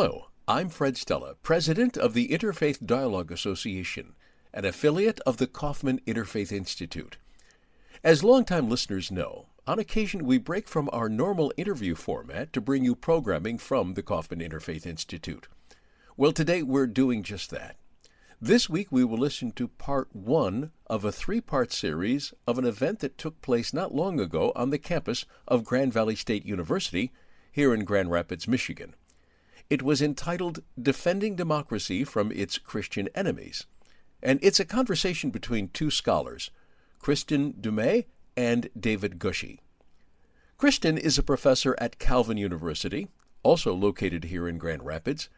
Hello, I'm Fred Stella, president of the Interfaith Dialogue Association, an affiliate of the Kaufman Interfaith Institute. As longtime listeners know, on occasion we break from our normal interview format to bring you programming from the Kaufman Interfaith Institute. Well, today we're doing just that. This week we will listen to part one of a three-part series of an event that took place not long ago on the campus of Grand Valley State University here in Grand Rapids, Michigan. It was entitled Defending Democracy from Its Christian Enemies, and it's a conversation between two scholars, Kristen Dumais and David Gushee. Kristen is a professor at Calvin University, also located here in Grand Rapids.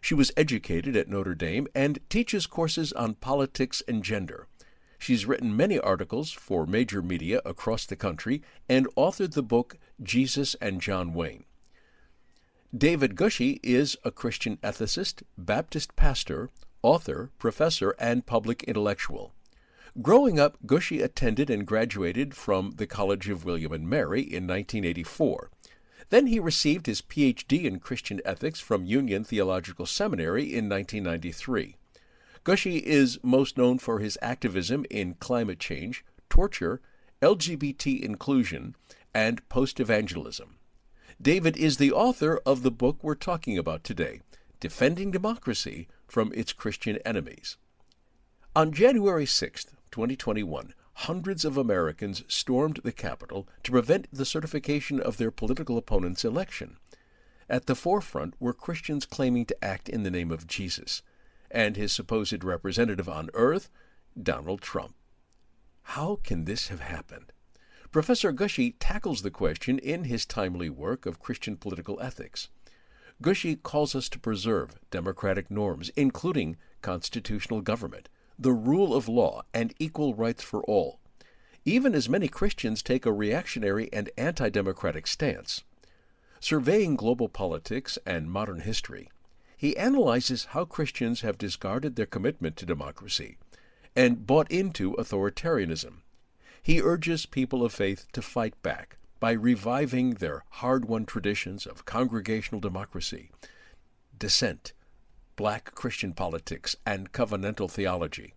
She was educated at Notre Dame and teaches courses on politics and gender. She's written many articles for major media across the country and authored the book Jesus and John Wayne. David Gushee is a Christian ethicist, Baptist pastor, author, professor, and public intellectual. Growing up, Gushee attended and graduated from the College of William and Mary in 1984. Then he received his Ph.D. in Christian ethics from Union Theological Seminary in 1993. Gushee is most known for his activism in climate change, torture, LGBT inclusion, and post-evangelism. David is the author of the book we're talking about today, Defending Democracy from Its Christian Enemies. On January 6, 2021, hundreds of Americans stormed the Capitol to prevent the certification of their political opponent's election. At the forefront were Christians claiming to act in the name of Jesus and his supposed representative on earth, Donald Trump. How can this have happened? Professor Gushee tackles the question in his timely work of Christian political ethics. Gushee calls us to preserve democratic norms, including constitutional government, the rule of law, and equal rights for all, even as many Christians take a reactionary and antidemocratic stance. Surveying global politics and modern history, he analyzes how Christians have discarded their commitment to democracy and bought into authoritarianism. He urges people of faith to fight back by reviving their hard-won traditions of congregational democracy, dissent, Black Christian politics, and covenantal theology.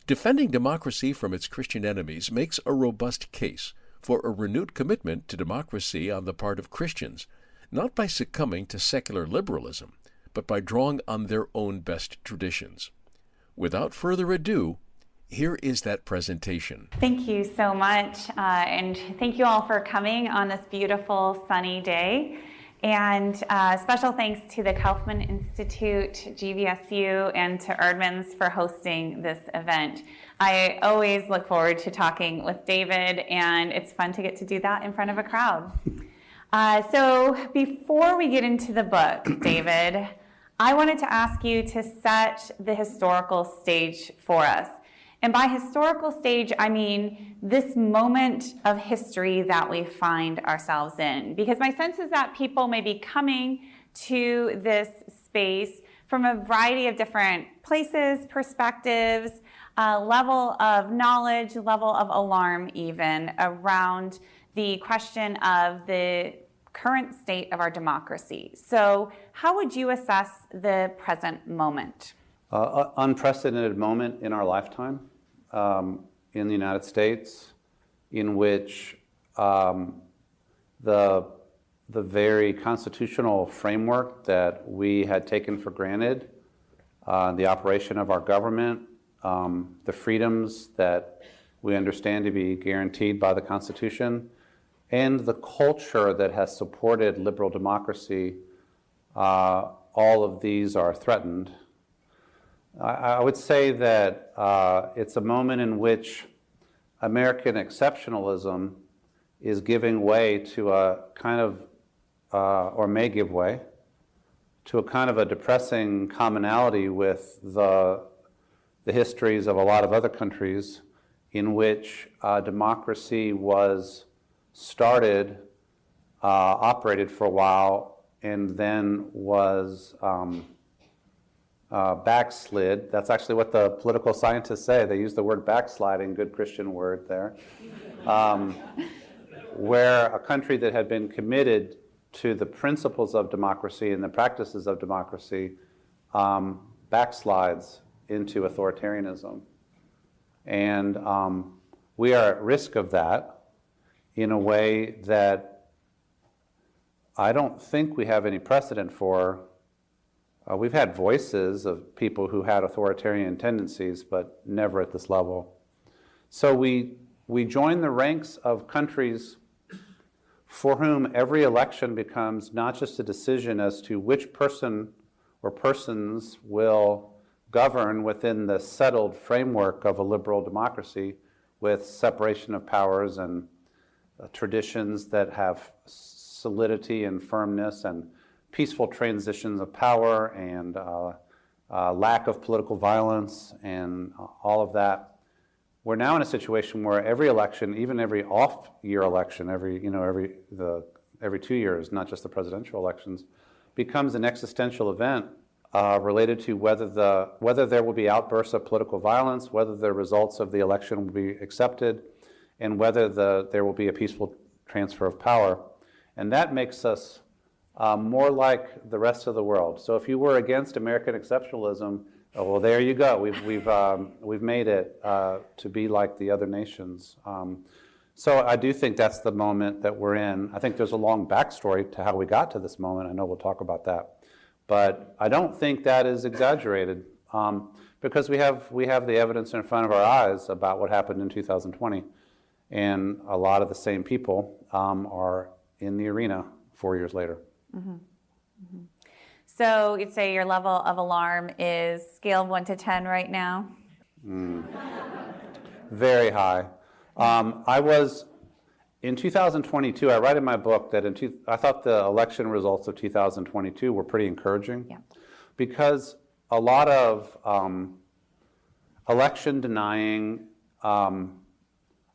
Defending democracy from its Christian enemies makes a robust case for a renewed commitment to democracy on the part of Christians, not by succumbing to secular liberalism, but by drawing on their own best traditions. Without further ado, here is that presentation. Thank you so much, and thank you all for coming on this beautiful sunny day. And special thanks to the Kaufman Institute, GVSU, and to Erdman's for hosting this event. I always look forward to talking with David, and it's fun to get to do that in front of a crowd. So before we get into the book, David, I wanted to ask you to set the historical stage for us. And by historical stage, I mean this moment of history that we find ourselves in. Because my sense is that people may be coming to this space from a variety of different places, perspectives, level of knowledge, level of alarm even, around the question of the current state of our democracy. So how would you assess the present moment? Unprecedented moment in our lifetime. In the United States, in which the very constitutional framework that we had taken for granted, the operation of our government, the freedoms that we understand to be guaranteed by the Constitution, and the culture that has supported liberal democracy, all of these are threatened. I would say that it's a moment in which American exceptionalism is giving way to a kind of, or may give way, to a kind of a depressing commonality with the histories of a lot of other countries in which democracy was started, operated for a while, and then was backslid. That's actually what the political scientists say. They use the word backsliding, good Christian word there. Where a country that had been committed to the principles of democracy and the practices of democracy backslides into authoritarianism. And we are at risk of that in a way that I don't think we have any precedent for. We've had voices of people who had authoritarian tendencies, but never at this level. So we join the ranks of countries for whom every election becomes not just a decision as to which person or persons will govern within the settled framework of a liberal democracy with separation of powers and traditions that have solidity and firmness and peaceful transitions of power and lack of political violence and all of that. We're now in a situation where every election, even every off-year election, every 2 years, not just the presidential elections, becomes an existential event related to whether there will be outbursts of political violence, whether the results of the election will be accepted, and whether there will be a peaceful transfer of power. And that makes us more like the rest of the world. So if you were against American exceptionalism, well, there you go. We've made it to be like the other nations. So I do think that's the moment that we're in. I think there's a long backstory to how we got to this moment. I know we'll talk about that. But I don't think that is exaggerated because we have the evidence in front of our eyes about what happened in 2020. And a lot of the same people are in the arena 4 years later. Mm-hmm. Mm-hmm. So you'd say your level of alarm is scale of 1 to 10 right now? Very high. I was, in 2022, I write in my book that I thought the election results of 2022 were pretty encouraging. Yeah. Because a lot of election-denying,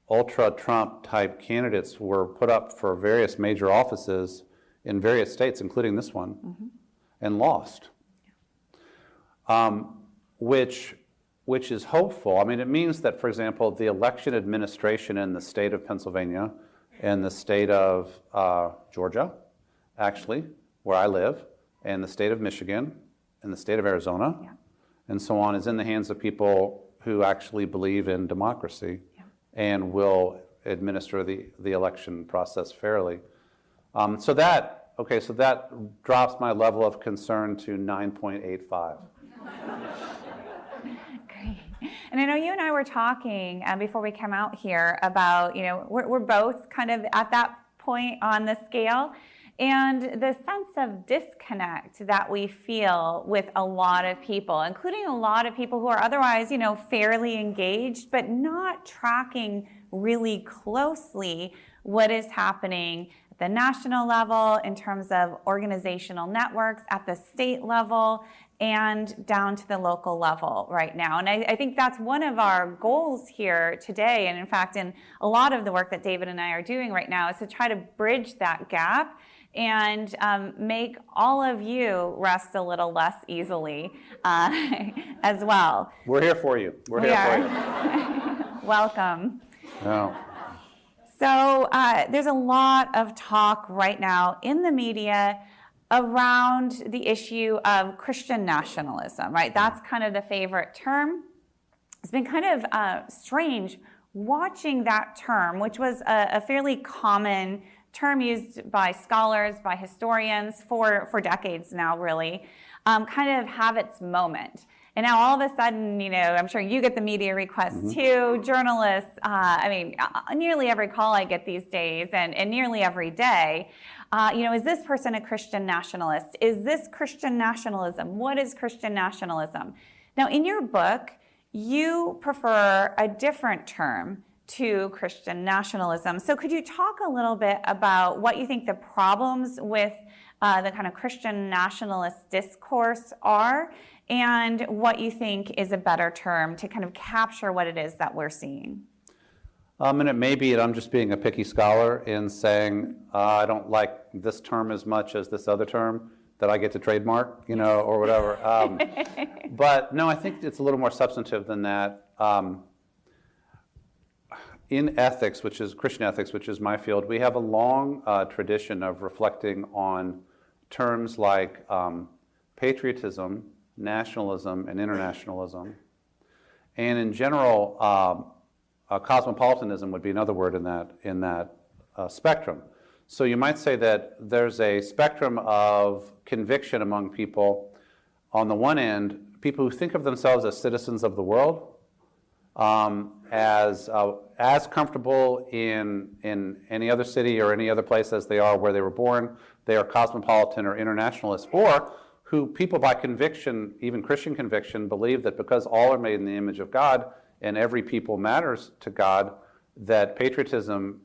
ultra-Trump type candidates were put up for various major offices in various states, including this one. Mm-hmm. And lost, which is hopeful. I mean, it means that, for example, the election administration in the state of Pennsylvania and the state of Georgia, actually, where I live, and the state of Michigan and the state of Arizona, yeah, and so on, is in the hands of people who actually believe in democracy, yeah, and will administer the election process fairly. So that drops my level of concern to 9.85. Great. And I know you and I were talking before we came out here about, we're both kind of at that point on the scale, and the sense of disconnect that we feel with a lot of people, including a lot of people who are otherwise, fairly engaged, but not tracking really closely what is happening the national level, in terms of organizational networks, at the state level, and down to the local level right now. And I think that's one of our goals here today. And in fact, in a lot of the work that David and I are doing right now is to try to bridge that gap and make all of you rest a little less easily as well. We're here for you. We're here for you. Welcome. Oh. So there's a lot of talk right now in the media around the issue of Christian nationalism, right? That's kind of the favorite term. It's been kind of strange watching that term, which was a fairly common term used by scholars, by historians for decades now, really, kind of have its moment. And now all of a sudden, I'm sure you get the media requests too, journalists, nearly every call I get these days and nearly every day, is this person a Christian nationalist? Is this Christian nationalism? What is Christian nationalism? Now, in your book, you prefer a different term to Christian nationalism. So could you talk a little bit about what you think the problems with the kind of Christian nationalist discourse are, and what you think is a better term to kind of capture what it is that we're seeing? And it may be that I'm just being a picky scholar in saying I don't like this term as much as this other term that I get to trademark, or whatever. But no, I think it's a little more substantive than that. in ethics, which is Christian ethics, which is my field, we have a long tradition of reflecting on terms like patriotism, nationalism, and internationalism. And in general, cosmopolitanism would be another word in that spectrum. So you might say that there's a spectrum of conviction among people. On the one end, people who think of themselves as citizens of the world, as comfortable in any other city or any other place as they are where they were born. They are cosmopolitan or internationalists, or who people by conviction, even Christian conviction, believe that because all are made in the image of God and every people matters to God, that patriotism,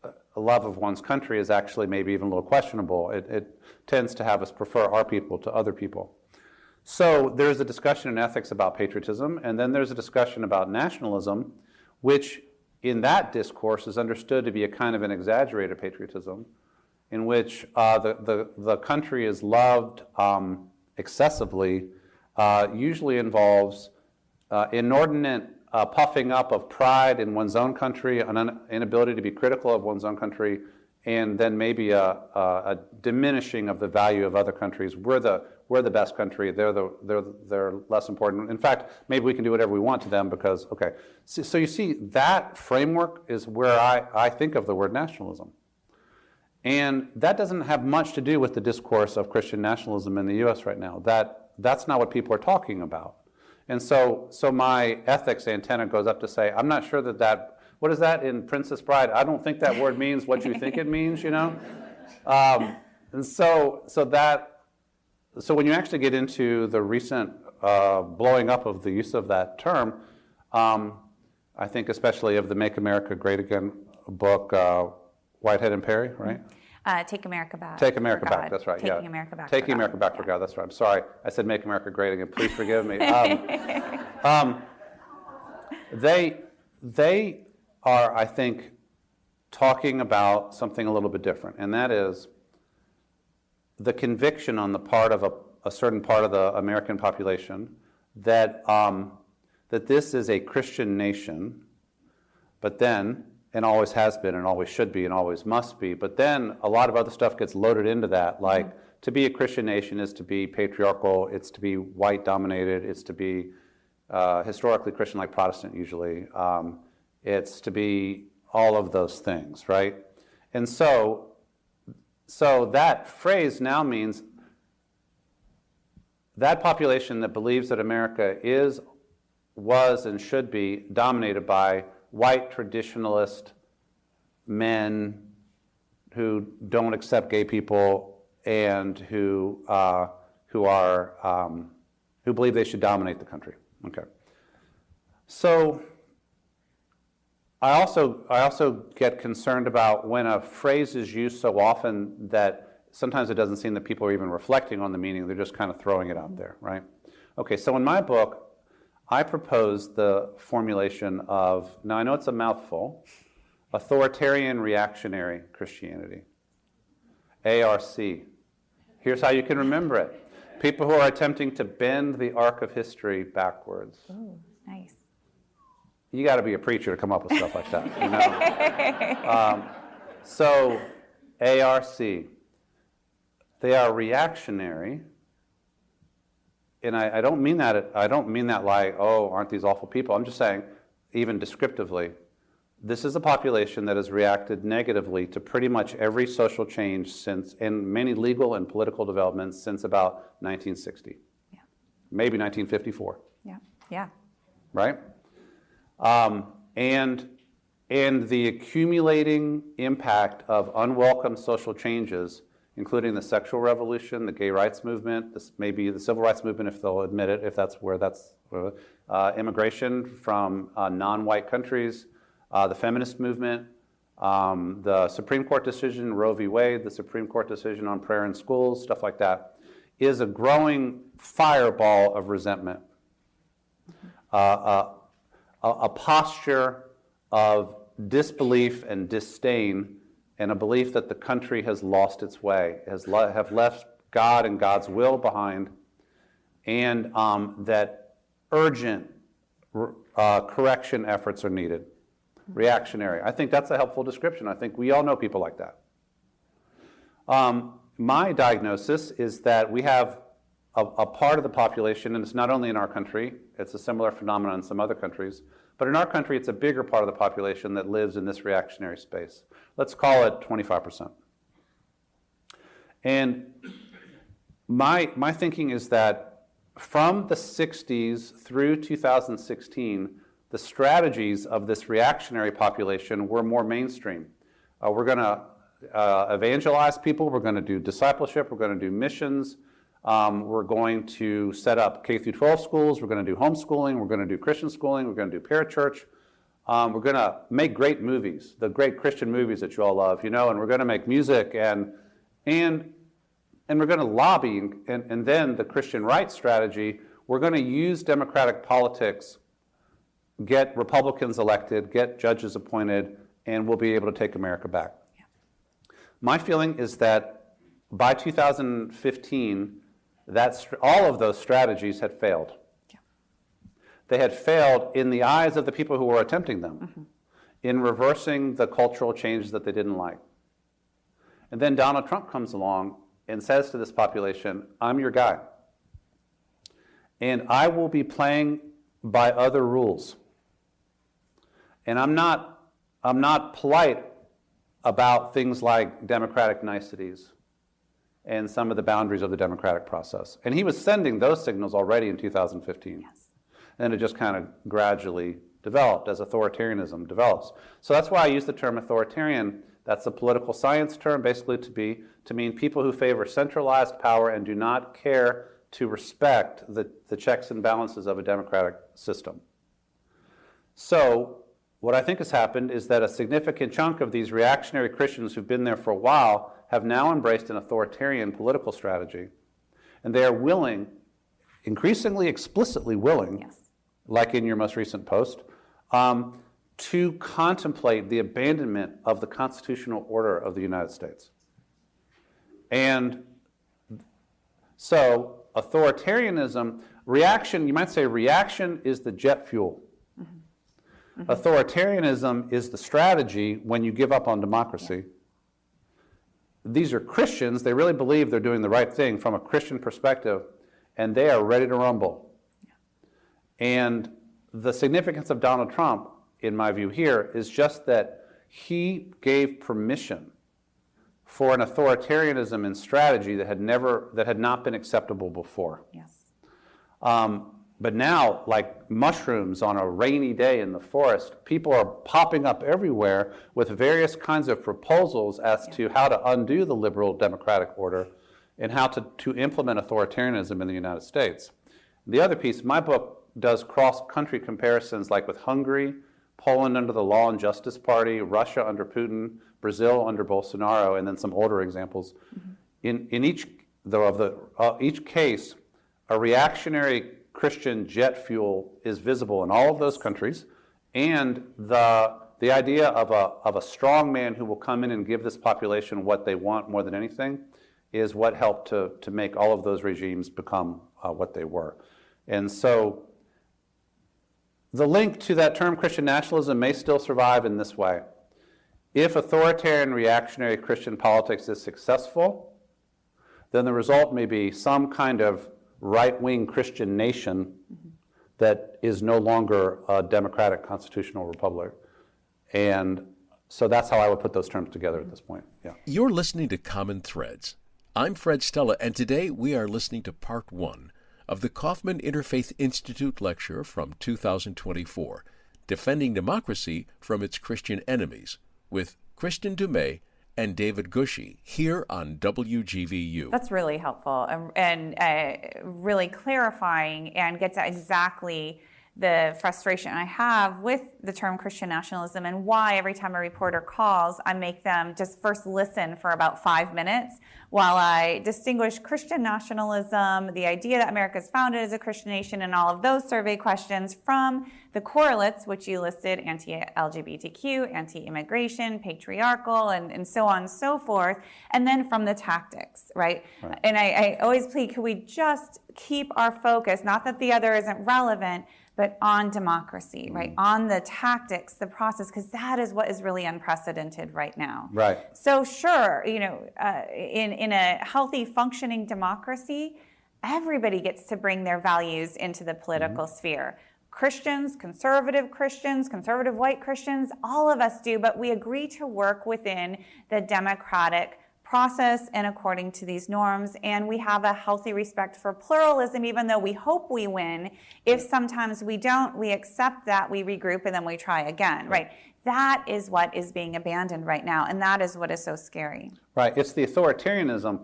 a love of one's country, is actually maybe even a little questionable. It tends to have us prefer our people to other people. So there's a discussion in ethics about patriotism, and then there's a discussion about nationalism, which in that discourse is understood to be a kind of an exaggerated patriotism, in which the country is loved excessively, usually involves inordinate puffing up of pride in one's own country, an inability to be critical of one's own country, and then maybe a diminishing of the value of other countries. We're the best country. They're less important. In fact, maybe we can do whatever we want to them because, okay. So you see, that framework is where I think of the word nationalism. And that doesn't have much to do with the discourse of Christian nationalism in the U.S. right now. That's not what people are talking about. And so my ethics antenna goes up to say, I'm not sure that what is that in Princess Bride? I don't think that word means what you think it means, you know? And so when you actually get into the recent blowing up of the use of that term, I think especially of the Make America Great Again book, Whitehead and Perry, right? Take America Back. Take America Back, that's right. Taking America Back. Taking America Back for God, that's right. I'm sorry, I said Make America Great Again. Please forgive me. They are, I think, talking about something a little bit different, and that is the conviction on the part of a certain part of the American population that this is a Christian nation, but then, and always has been and always should be and always must be, but then a lot of other stuff gets loaded into that, like to be a Christian nation is to be patriarchal, it's to be white dominated, it's to be historically Christian like Protestant usually, it's to be all of those things, right? And so that phrase now means that population that believes that America was, and should be dominated by white traditionalist men who don't accept gay people and who believe they should dominate the country. Okay. So I also get concerned about when a phrase is used so often that sometimes it doesn't seem that people are even reflecting on the meaning, they're just kind of throwing it out there, right? Okay, so in my book, I propose the formulation of, now I know it's a mouthful, authoritarian reactionary Christianity, ARC. Here's how you can remember it. People who are attempting to bend the arc of history backwards. Ooh, nice. You got to be a preacher to come up with stuff like that, you know? So, ARC, they are reactionary, and I don't mean that like, oh, aren't these awful people? I'm just saying, even descriptively, this is a population that has reacted negatively to pretty much every social change since, and many legal and political developments since about 1960. Yeah. Maybe 1954. Yeah. Right? And the accumulating impact of unwelcome social changes, including the sexual revolution, the gay rights movement, maybe the civil rights movement, if they'll admit it, if that's where immigration from non-white countries, the feminist movement, the Supreme Court decision, Roe v. Wade, the Supreme Court decision on prayer in schools, stuff like that, is a growing fireball of resentment. A posture of disbelief and disdain, and a belief that the country has lost its way, have left God and God's will behind, and that urgent correction efforts are needed. reactionary. I think that's a helpful description. I think we all know people like that. My diagnosis is that we have a part of the population, and it's not only in our country, it's a similar phenomenon in some other countries, but in our country it's a bigger part of the population that lives in this reactionary space. Let's call it 25%. And my thinking is that from the 60s through 2016, the strategies of this reactionary population were more mainstream. We're going to evangelize people, we're going to do discipleship, we're going to do missions, we're going to set up K through 12 schools, we're going to do homeschooling, we're going to do Christian schooling, we're going to do parachurch, we're going to make great movies, the great Christian movies that you all love, and we're going to make music and we're going to lobby, and then the Christian right strategy, we're going to use democratic politics, get Republicans elected, get judges appointed, and we'll be able to take America back. Yeah. My feeling is that by 2015, all of those strategies had failed. Yeah. They had failed in the eyes of the people who were attempting them, in reversing the cultural changes that they didn't like. And then Donald Trump comes along and says to this population, I'm your guy. And I will be playing by other rules. And I'm not polite about things like democratic niceties and some of the boundaries of the democratic process. And he was sending those signals already in 2015. Yes. And it just kind of gradually developed as authoritarianism develops. So that's why I use the term authoritarian. That's a political science term, basically to mean people who favor centralized power and do not care to respect the checks and balances of a democratic system. So what I think has happened is that a significant chunk of these reactionary Christians who've been there for a while have now embraced an authoritarian political strategy. And they are willing, increasingly explicitly willing, yes, like in your most recent post, to contemplate the abandonment of the constitutional order of the United States. And so authoritarianism, reaction, you might say reaction is the jet fuel. Mm-hmm. Mm-hmm. Authoritarianism is the strategy when you give up on democracy. Yeah. These are Christians, they really believe they're doing the right thing from a Christian perspective, and they are ready to rumble. Yeah. And the significance of Donald Trump, in my view here, is just that he gave permission for an authoritarianism and strategy that had not been acceptable before. Yes. But now, like mushrooms on a rainy day in the forest, people are popping up everywhere with various kinds of proposals as to how to undo the liberal democratic order and how to implement authoritarianism in the United States. The other piece, my book does cross-country comparisons like with Hungary, Poland under the Law and Justice Party, Russia under Putin, Brazil under Bolsonaro, and then some older examples. Mm-hmm. In each case, a reactionary Christian jet fuel is visible in all of those countries, and the idea of a strong man who will come in and give this population what they want more than anything is what helped to make all of those regimes become what they were. And so the link to that term Christian nationalism may still survive in this way. If authoritarian reactionary Christian politics is successful, then the result may be some kind of right-wing Christian nation that is no longer a democratic constitutional republic. And so that's how I would put those terms together at this point. Yeah. You're listening to Common Threads. I'm Fred Stella, and today we are listening to part 1 of the Kaufman Interfaith Institute lecture from 2024, Defending Democracy from Its Christian Enemies, with Kristen Dumais and David Gushee here on WGVU. That's really helpful and really clarifying, and gets at exactly the frustration I have with the term Christian nationalism, and why every time a reporter calls, I make them just first listen for about 5 minutes while I distinguish Christian nationalism, the idea that America is founded as a Christian nation, and all of those survey questions, from the correlates, which you listed: anti-LGBTQ, anti-immigration, patriarchal, and so on and so forth, and then from the tactics, right? And I always plead, could we just keep our focus, not that the other isn't relevant, but on democracy, right? On the tactics, the process, because that is what is really unprecedented right now. Right. So sure, you know, in a healthy, functioning democracy, everybody gets to bring their values into the political sphere. Christians, conservative white Christians, all of us do, but we agree to work within the democratic process and according to these norms, and we have a healthy respect for pluralism, even though we hope we win. If sometimes we don't, we accept that, we regroup, and then we try again, right? That is what is being abandoned right now, and that is what is so scary. Right, it's the authoritarianism.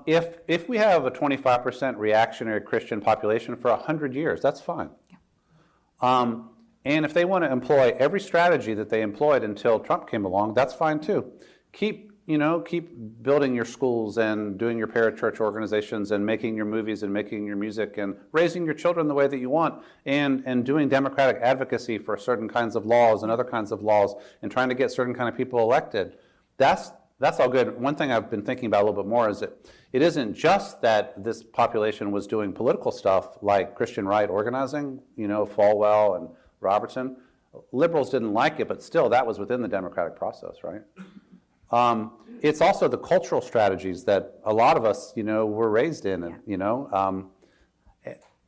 If we have a 25% reactionary Christian population for 100 years, that's fine. And if they want to employ every strategy that they employed until Trump came along, that's fine too. Keep building your schools and doing your parachurch organizations and making your movies and making your music and raising your children the way that you want and doing democratic advocacy for certain kinds of laws and other kinds of laws and trying to get certain kind of people elected. That's all good. One thing I've been thinking about a little bit more is that it isn't just that this population was doing political stuff like Christian right organizing, Falwell and Robertson. Liberals didn't like it, but still that was within the democratic process, right? It's also the cultural strategies that a lot of us, were raised in, and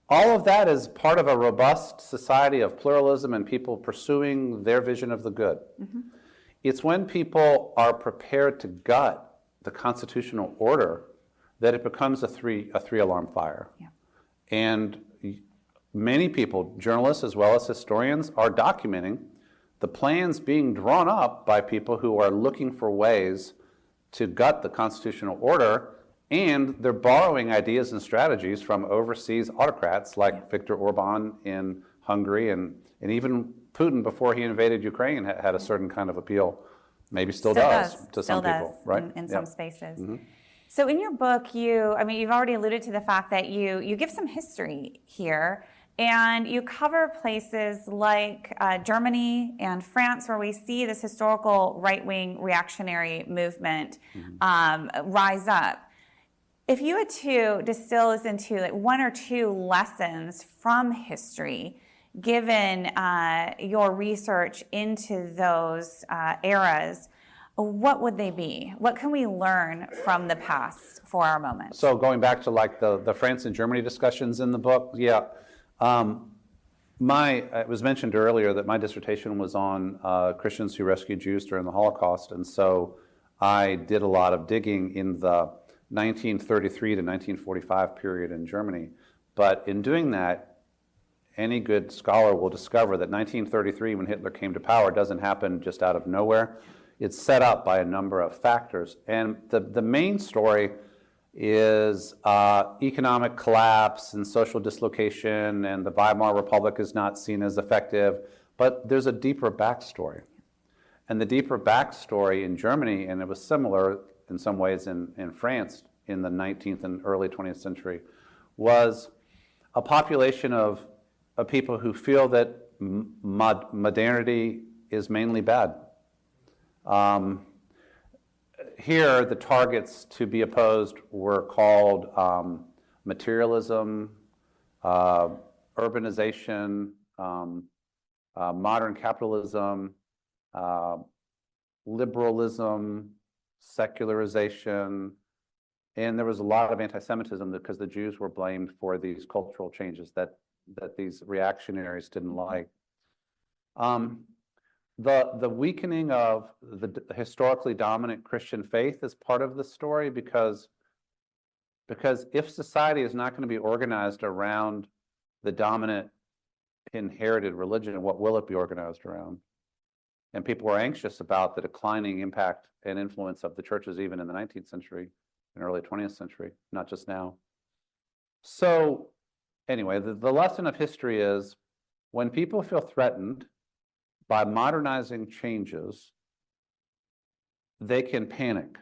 all of that is part of a robust society of pluralism and people pursuing their vision of the good. It's when people are prepared to gut the constitutional order that it becomes a three-alarm fire. And many people, journalists as well as historians, are documenting the plans being drawn up by people who are looking for ways to gut the constitutional order, and they're borrowing ideas and strategies from overseas autocrats like Viktor Orban in Hungary, and even Putin, before he invaded Ukraine, had a certain kind of appeal, maybe still does to some people, right? In some spaces. So in your book, you've already alluded to the fact that you give some history here. And you cover places like Germany and France, where we see this historical right-wing reactionary movement rise up. If you had to distill this into like one or two lessons from history, given your research into those eras, what would they be? What can we learn from the past for our moment? So going back to like the France and Germany discussions in the book, it was mentioned earlier that my dissertation was on Christians who rescued Jews during the Holocaust, and so I did a lot of digging in the 1933 to 1945 period in Germany. But in doing that, any good scholar will discover that 1933, when Hitler came to power, doesn't happen just out of nowhere. It's set up by a number of factors, and the main story is economic collapse and social dislocation, and the Weimar Republic is not seen as effective, but there's a deeper backstory. And the deeper backstory in Germany, and it was similar in some ways in France in the 19th and early 20th century, was a population of people who feel that modernity is mainly bad. Here, the targets to be opposed were called materialism, urbanization, modern capitalism, liberalism, secularization, and there was a lot of anti-Semitism because the Jews were blamed for these cultural changes that these reactionaries didn't like. The weakening of the historically dominant Christian faith is part of the story because if society is not going to be organized around the dominant inherited religion, what will it be organized around? And people were anxious about the declining impact and influence of the churches even in the 19th century and early 20th century, not just now. So anyway, the lesson of history is when people feel threatened by modernizing changes, they can panic.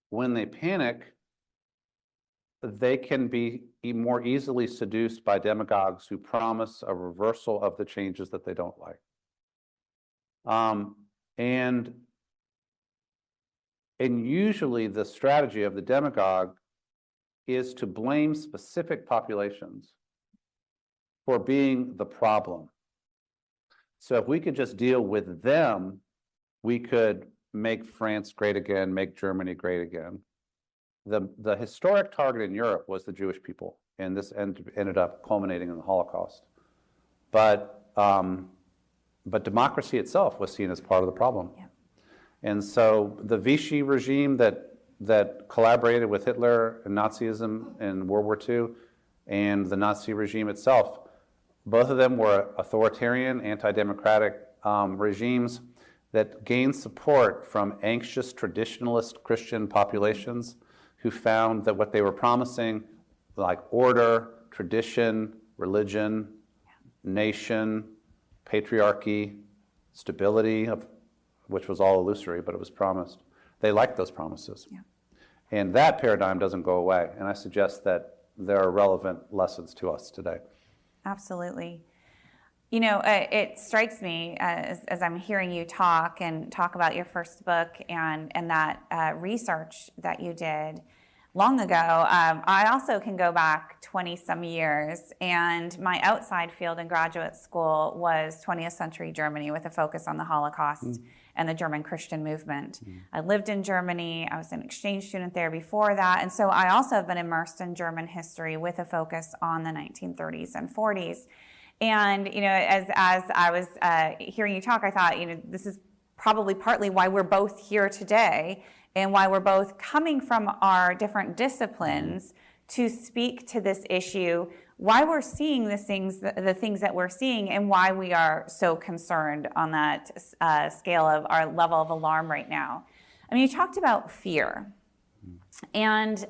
When they panic, they can be more easily seduced by demagogues who promise a reversal of the changes that they don't like. And usually the strategy of the demagogue is to blame specific populations for being the problem. So if we could just deal with them, we could make France great again, make Germany great again. The historic target in Europe was the Jewish people, and this ended up culminating in the Holocaust. But democracy itself was seen as part of the problem. Yeah. And so the Vichy regime that collaborated with Hitler and Nazism in World War II, and the Nazi regime itself, both of them were authoritarian, anti-democratic regimes that gained support from anxious traditionalist Christian populations who found that what they were promising, like order, tradition, religion, nation, patriarchy, stability, which was all illusory, but it was promised. They liked those promises. Yeah. And that paradigm doesn't go away. And I suggest that there are relevant lessons to us today. Absolutely. You know, it strikes me as I'm hearing you talk about your first book and that research that you did long ago. I also can go back 20 some years, and my outside field in graduate school was 20th century Germany with a focus on the Holocaust and the German Christian movement. I lived in Germany. I was an exchange student there before that. And so I also have been immersed in German history with a focus on the 1930s and 40s. And, you know, as I was hearing you talk, I thought, you know, this is probably partly why we're both here today and why we're both coming from our different disciplines to speak to this issue, why we're seeing the things that we're seeing, and why we are so concerned on that scale of our level of alarm right now. I mean, you talked about fear, and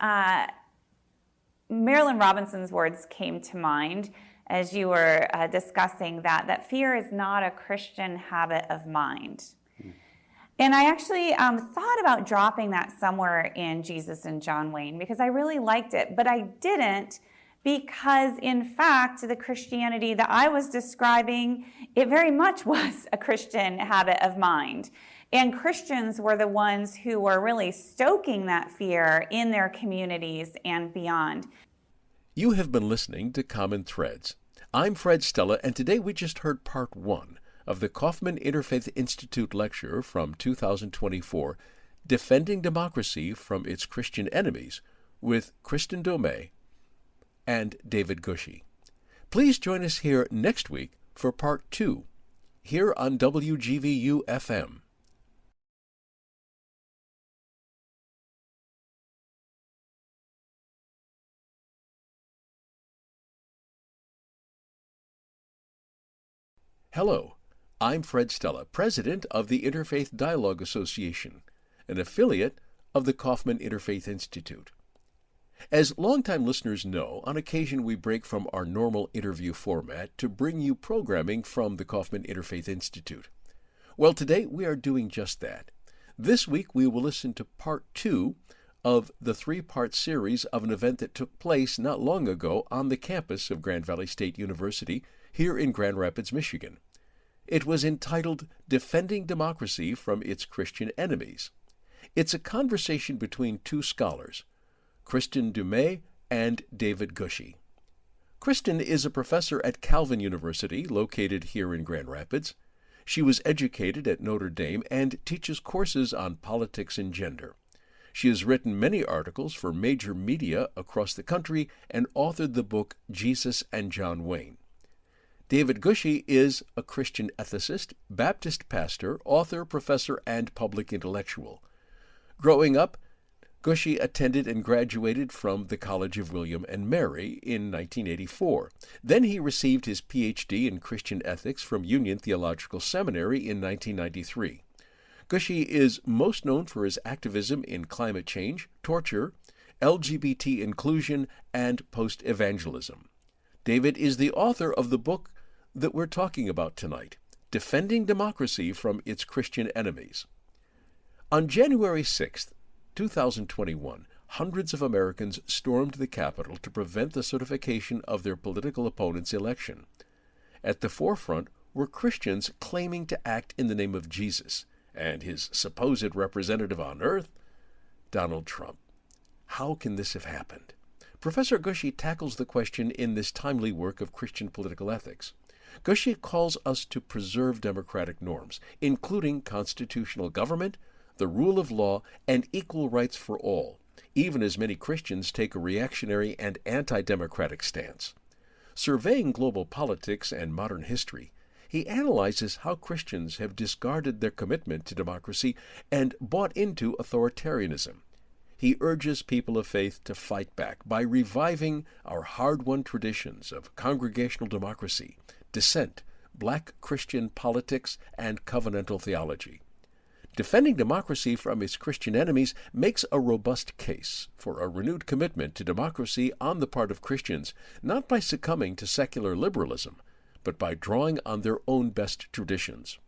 Marilyn Robinson's words came to mind as you were discussing that fear is not a Christian habit of mind. And I actually thought about dropping that somewhere in Jesus and John Wayne because I really liked it, but I didn't, because in fact, the Christianity that I was describing, it very much was a Christian habit of mind. And Christians were the ones who were really stoking that fear in their communities and beyond. You have been listening to Common Threads. I'm Fred Stella, and today we just heard part 1 of the Kaufman Interfaith Institute lecture from 2024, Defending Democracy from Its Christian Enemies, with Kristen Domey and David Gushee. Please join us here next week for part 2, here on WGVU-FM. Hello, I'm Fred Stella, president of the Interfaith Dialogue Association, an affiliate of the Kaufman Interfaith Institute. As longtime listeners know, on occasion we break from our normal interview format to bring you programming from the Kaufman Interfaith Institute. Well, today we are doing just that. This week we will listen to part 2 of the 3-part series of an event that took place not long ago on the campus of Grand Valley State University here in Grand Rapids, Michigan. It was entitled Defending Democracy from Its Christian Enemies. It's a conversation between 2 scholars, Kristen Domey and David Gushee. Kristen is a professor at Calvin University, located here in Grand Rapids. She was educated at Notre Dame and teaches courses on politics and gender. She has written many articles for major media across the country and authored the book Jesus and John Wayne. David Gushee is a Christian ethicist, Baptist pastor, author, professor, and public intellectual. Growing up, Gushee attended and graduated from the College of William and Mary in 1984. Then he received his Ph.D. in Christian ethics from Union Theological Seminary in 1993. Gushee is most known for his activism in climate change, torture, LGBT inclusion, and post-evangelism. David is the author of the book that we're talking about tonight, Defending Democracy from Its Christian Enemies. On January 6th, 2021, hundreds of Americans stormed the Capitol to prevent the certification of their political opponent's election. At the forefront were Christians claiming to act in the name of Jesus and his supposed representative on earth, Donald Trump. How can this have happened? Professor Gushee tackles the question in this timely work of Christian political ethics. Gushee calls us to preserve democratic norms, including constitutional government, the rule of law, and equal rights for all, even as many Christians take a reactionary and anti-democratic stance. Surveying global politics and modern history, he analyzes how Christians have discarded their commitment to democracy and bought into authoritarianism. He urges people of faith to fight back by reviving our hard-won traditions of congregational democracy, dissent, black Christian politics, and covenantal theology. Defending democracy from its Christian enemies makes a robust case for a renewed commitment to democracy on the part of Christians, not by succumbing to secular liberalism, but by drawing on their own best traditions.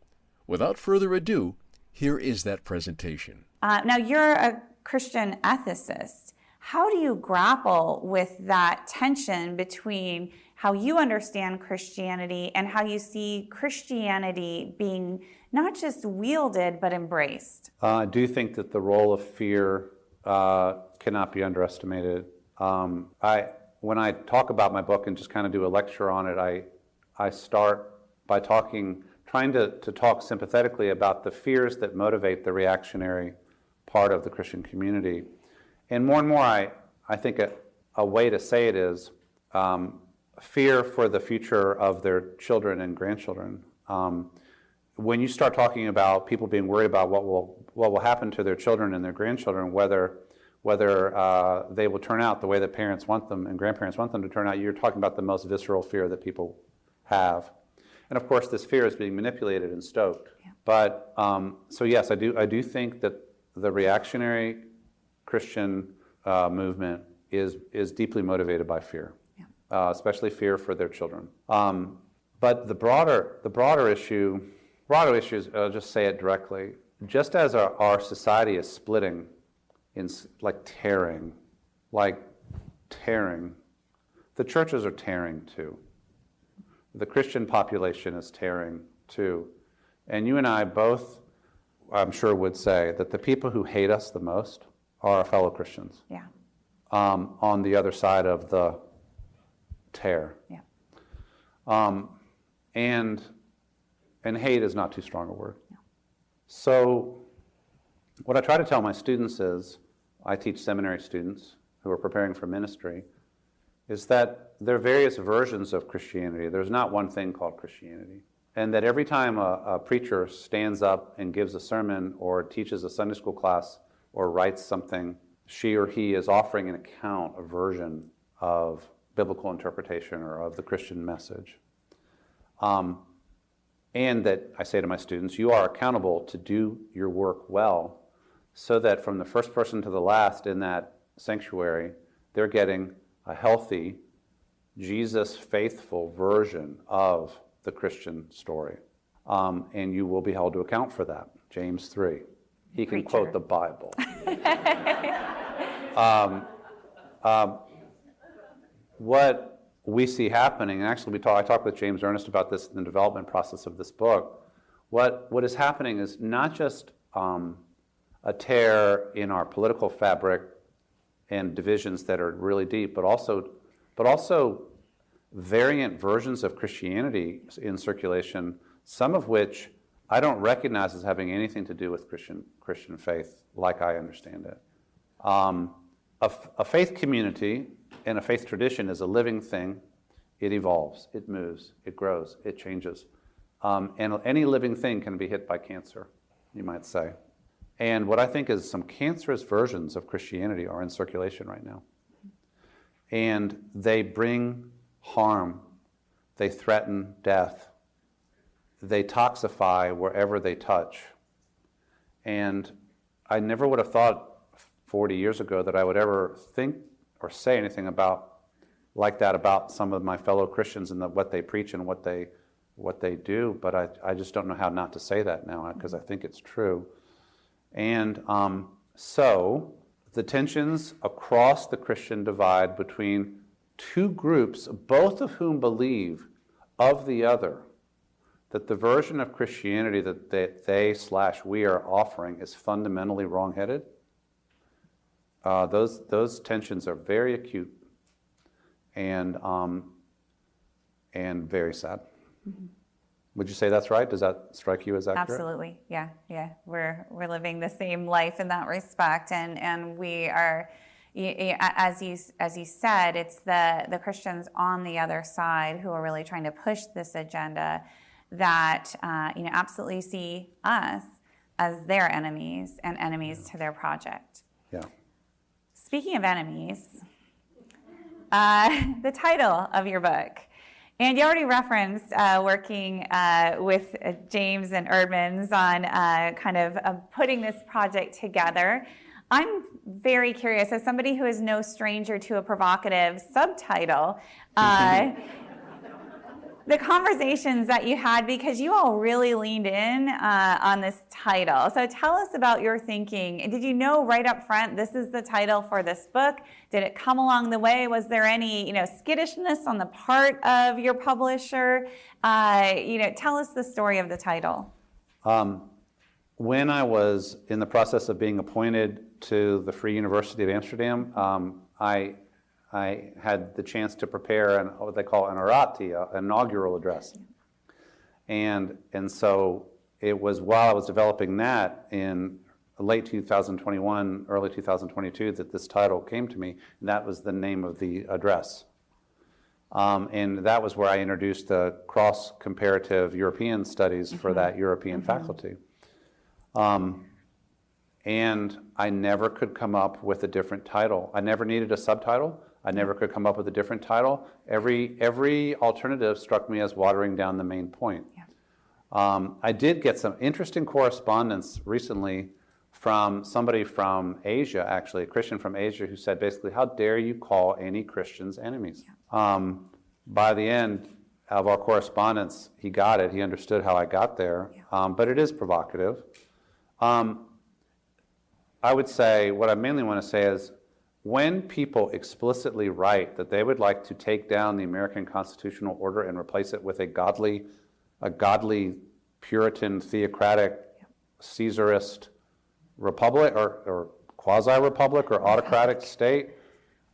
Without further ado, here is that presentation. Now, you're a Christian ethicist. How do you grapple with that tension between how you understand Christianity and how you see Christianity being not just wielded but embraced? I do think that the role of fear cannot be underestimated. When I talk about my book and just kind of do a lecture on it, I start by trying to talk sympathetically about the fears that motivate the reactionary part of the Christian community. And more, I think a way to say it is fear for the future of their children and grandchildren. When you start talking about people being worried about what will happen to their children and their grandchildren, whether they will turn out the way that parents want them and grandparents want them to turn out, you're talking about the most visceral fear that people have. And of course, this fear is being manipulated and stoked. Yeah. But so yes, I do think that the reactionary Christian movement is deeply motivated by fear, yeah. Especially fear for their children. But the broader issue is, I'll just say it directly, just as our society is splitting, tearing, the churches are tearing too. The Christian population is tearing too. And you and I both, I'm sure, would say that the people who hate us the most are our fellow Christians. Yeah. On the other side of the tear. Yeah. And hate is not too strong a word. No. So what I try to tell my students is, I teach seminary students who are preparing for ministry, is that there are various versions of Christianity. There's not one thing called Christianity. And that every time a preacher stands up and gives a sermon or teaches a Sunday school class or writes something, she or he is offering an account, a version of biblical interpretation or of the Christian message. And that I say to my students, you are accountable to do your work well so that from the first person to the last in that sanctuary, they're getting a healthy, Jesus-faithful version of the Christian story. And you will be held to account for that. James 3. He can quote the Bible. What we see happening, and actually I talked with James Ernest about this in the development process of this book, what is happening is not just a tear in our political fabric and divisions that are really deep, but also variant versions of Christianity in circulation, some of which I don't recognize as having anything to do with Christian faith like I understand it. A faith community and a faith tradition is a living thing. It evolves, it moves, it grows, it changes. And any living thing can be hit by cancer, you might say. And what I think is some cancerous versions of Christianity are in circulation right now. And they bring harm, they threaten death, they toxify wherever they touch. And I never would have thought 40 years ago that I would ever think or say anything like that about some of my fellow Christians and what they preach and what they do, but I just don't know how not to say that now because I think it's true. And so the tensions across the Christian divide between two groups, both of whom believe of the other, that the version of Christianity that they/we are offering is fundamentally wrong-headed. Those tensions are very acute and very sad. Would you say that's right? Does that strike you as accurate? Absolutely, yeah. We're living the same life in that respect, and we are, as you said, it's the Christians on the other side who are really trying to push this agenda that absolutely see us as their enemies and enemies to their project. Yeah. Speaking of enemies, the title of your book. And you already referenced working with James and Erdman's on kind of putting this project together. I'm very curious, as somebody who is no stranger to a provocative subtitle, the conversations that you had, because you all really leaned in on this title. So tell us about your thinking. Did you know right up front this is the title for this book? Did it come along the way? Was there any skittishness on the part of your publisher? Tell us the story of the title. When I was in the process of being appointed to the Free University of Amsterdam, I had the chance to prepare what they call an oratie, an inaugural address. And so it was while I was developing that in late 2021, early 2022, that this title came to me, and that was the name of the address. And that was where I introduced the cross-comparative European studies for that European faculty. And I never could come up with a different title. I never needed a subtitle. I never could come up with a different title. Every alternative struck me as watering down the main point. Yeah. I did get some interesting correspondence recently from somebody from Asia, actually, a Christian from Asia, who said basically, how dare you call any Christians enemies? Yeah. By the end of our correspondence, he got it. He understood how I got there. Yeah. But it is provocative. I would say, what I mainly want to say is, when people explicitly write that they would like to take down the American constitutional order and replace it with a godly Puritan, theocratic, Caesarist republic or quasi-republic or autocratic state,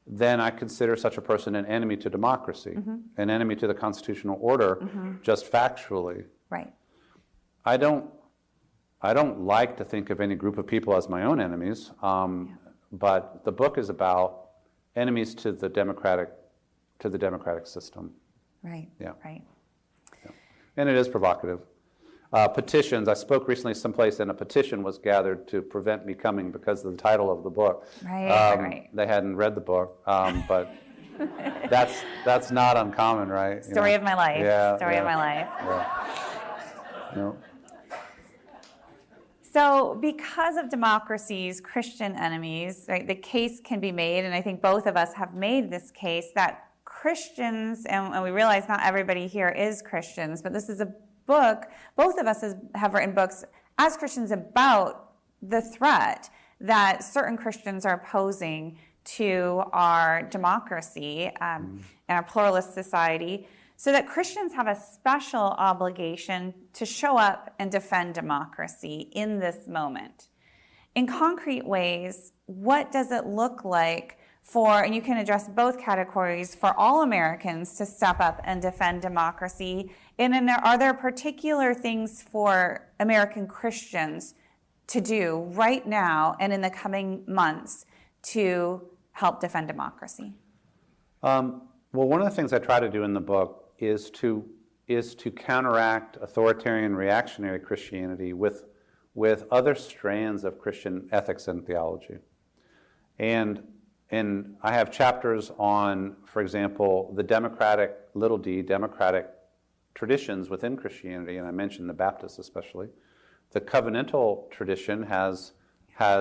then I consider such a person an enemy to democracy, an enemy to the constitutional order, just factually. Right. I don't like to think of any group of people as my own enemies. But the book is about enemies to the democratic system. Right. Yeah. Right. Yeah. And it is provocative. Petitions. I spoke recently someplace, and a petition was gathered to prevent me coming because of the title of the book. Right. They hadn't read the book, but that's not uncommon, right? Story of my life. Yeah. Story of my life. Yeah. No. So because of democracy's Christian enemies, right, the case can be made, and I think both of us have made this case, that Christians, and we realize not everybody here is Christians, but this is a book, both of us have written books as Christians about the threat that certain Christians are posing to our democracy and our pluralist society, so that Christians have a special obligation to show up and defend democracy in this moment. In concrete ways, what does it look like for, and you can address both categories, for all Americans to step up and defend democracy? And then are there particular things for American Christians to do right now and in the coming months to help defend democracy? Well, one of the things I try to do in the book is to counteract authoritarian reactionary Christianity with other strands of Christian ethics and theology. And I have chapters on, for example, the democratic traditions within Christianity, and I mentioned the Baptists especially. The covenantal tradition has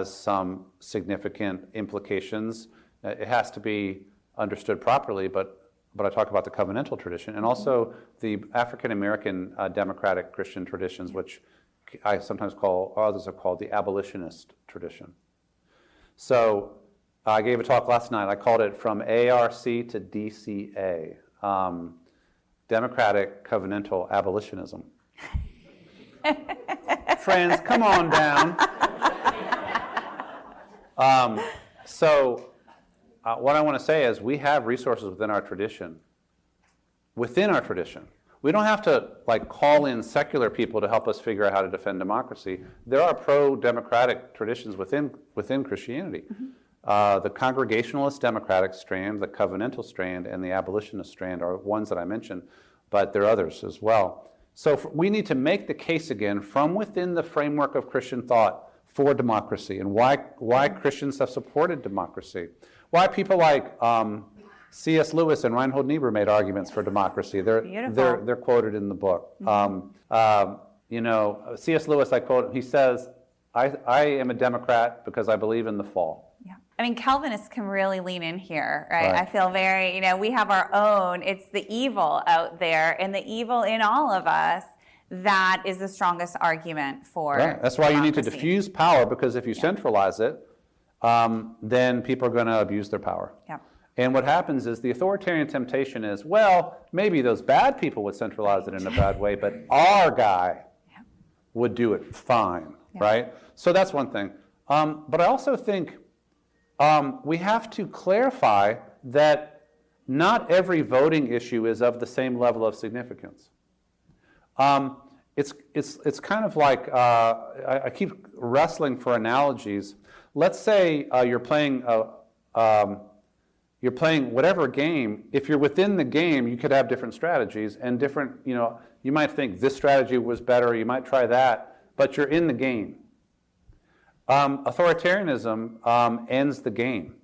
some significant implications. It has to be understood properly, but I talk about the covenantal tradition, and also the African American democratic Christian traditions, which I sometimes call, or others have called, the abolitionist tradition. So I gave a talk last night. I called it From ARC to DCA, Democratic Covenantal Abolitionism. Friends, come on down. So what I want to say is we have resources within our tradition. Within our tradition. We don't have to like call in secular people to help us figure out how to defend democracy. There are pro-democratic traditions within Christianity. The congregationalist democratic strand, the covenantal strand, and the abolitionist strand are ones that I mentioned, but there are others as well. So we need to make the case again from within the framework of Christian thought for democracy and why Christians have supported democracy. Why people like C.S. Lewis and Reinhold Niebuhr made arguments for democracy. They're quoted in the book. C.S. Lewis, I quote, he says, I am a Democrat because I believe in the fall. Yeah. I mean, Calvinists can really lean in here, right? I feel very, we have our own, it's the evil out there and the evil in all of us that is the strongest argument for That's why democracy. You need to diffuse power, because if you centralize it, then people are going to abuse their power. Yeah. And what happens is the authoritarian temptation is, well, maybe those bad people would centralize it in a bad way, but our guy would do it fine, right? So that's one thing. But I also think we have to clarify that not every voting issue is of the same level of significance. It's kind of like, I keep wrestling for analogies. Let's say you're playing whatever game. If you're within the game, you could have different strategies and different, you might think this strategy was better, you might try that, but you're in the game. Authoritarianism ends the game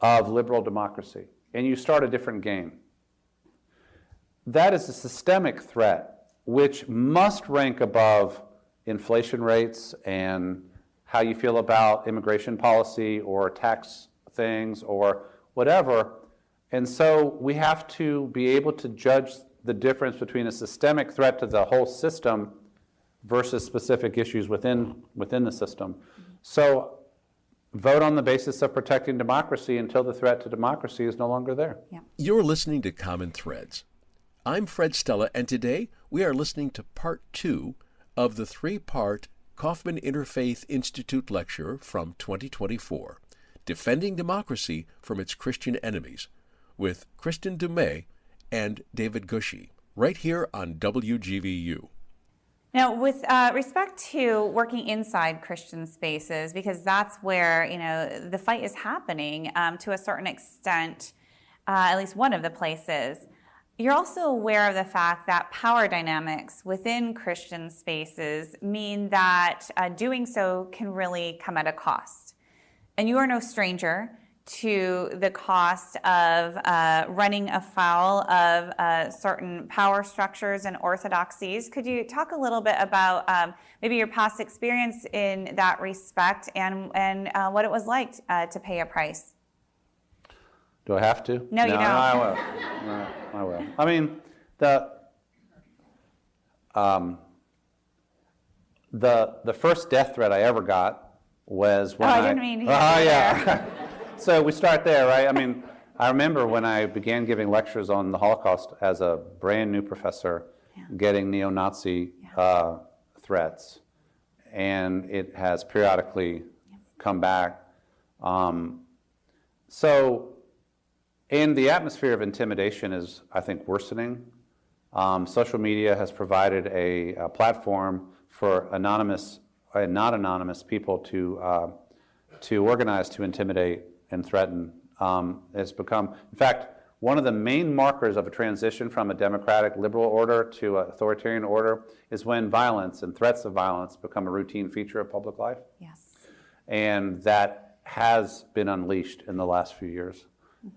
of liberal democracy, and you start a different game. That is a systemic threat, which must rank above inflation rates and how you feel about immigration policy or tax things or whatever. And so we have to be able to judge the difference between a systemic threat to the whole system versus specific issues within the system. So vote on the basis of protecting democracy until the threat to democracy is no longer there. Yeah. You're listening to Common Threads. I'm Fred Stella, and today we are listening to part 2 of the 3-part Kaufman Interfaith Institute lecture from 2024, Defending Democracy from Its Christian Enemies, with Kristen Dumais and David Gushee, right here on WGVU. Now, with respect to working inside Christian spaces, because that's where, the fight is happening to a certain extent, at least one of the places, you're also aware of the fact that power dynamics within Christian spaces mean that doing so can really come at a cost. And you are no stranger to the cost of running afoul of certain power structures and orthodoxies. Could you talk a little bit about maybe your past experience in that respect and what it was like to pay a price? Do I have to? No, you don't. I will. No, I will. I mean, the first death threat I ever got was when I didn't mean to hear yeah. So we start there, right? I mean, I remember when I began giving lectures on the Holocaust as a brand new professor, getting neo-Nazi threats, and it has periodically come back. And the atmosphere of intimidation is, I think, worsening. Social media has provided a platform for anonymous and not anonymous people to organize, to intimidate and threaten. It's become, in fact, one of the main markers of a transition from a democratic liberal order to an authoritarian order is when violence and threats of violence become a routine feature of public life. Yes. And that has been unleashed in the last few years.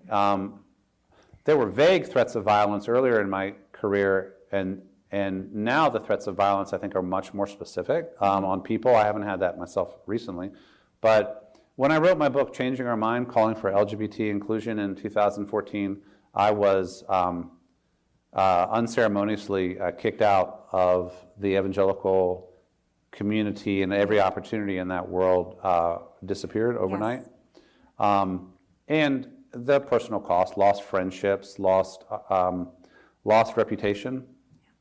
There were vague threats of violence earlier in my career, and now the threats of violence, I think, are much more specific on people. I haven't had that myself recently. But when I wrote my book, Changing Our Mind, Calling for LGBT Inclusion in 2014, I was unceremoniously kicked out of the evangelical community, and every opportunity in that world disappeared overnight. Yes. And the personal cost, lost friendships, lost reputation,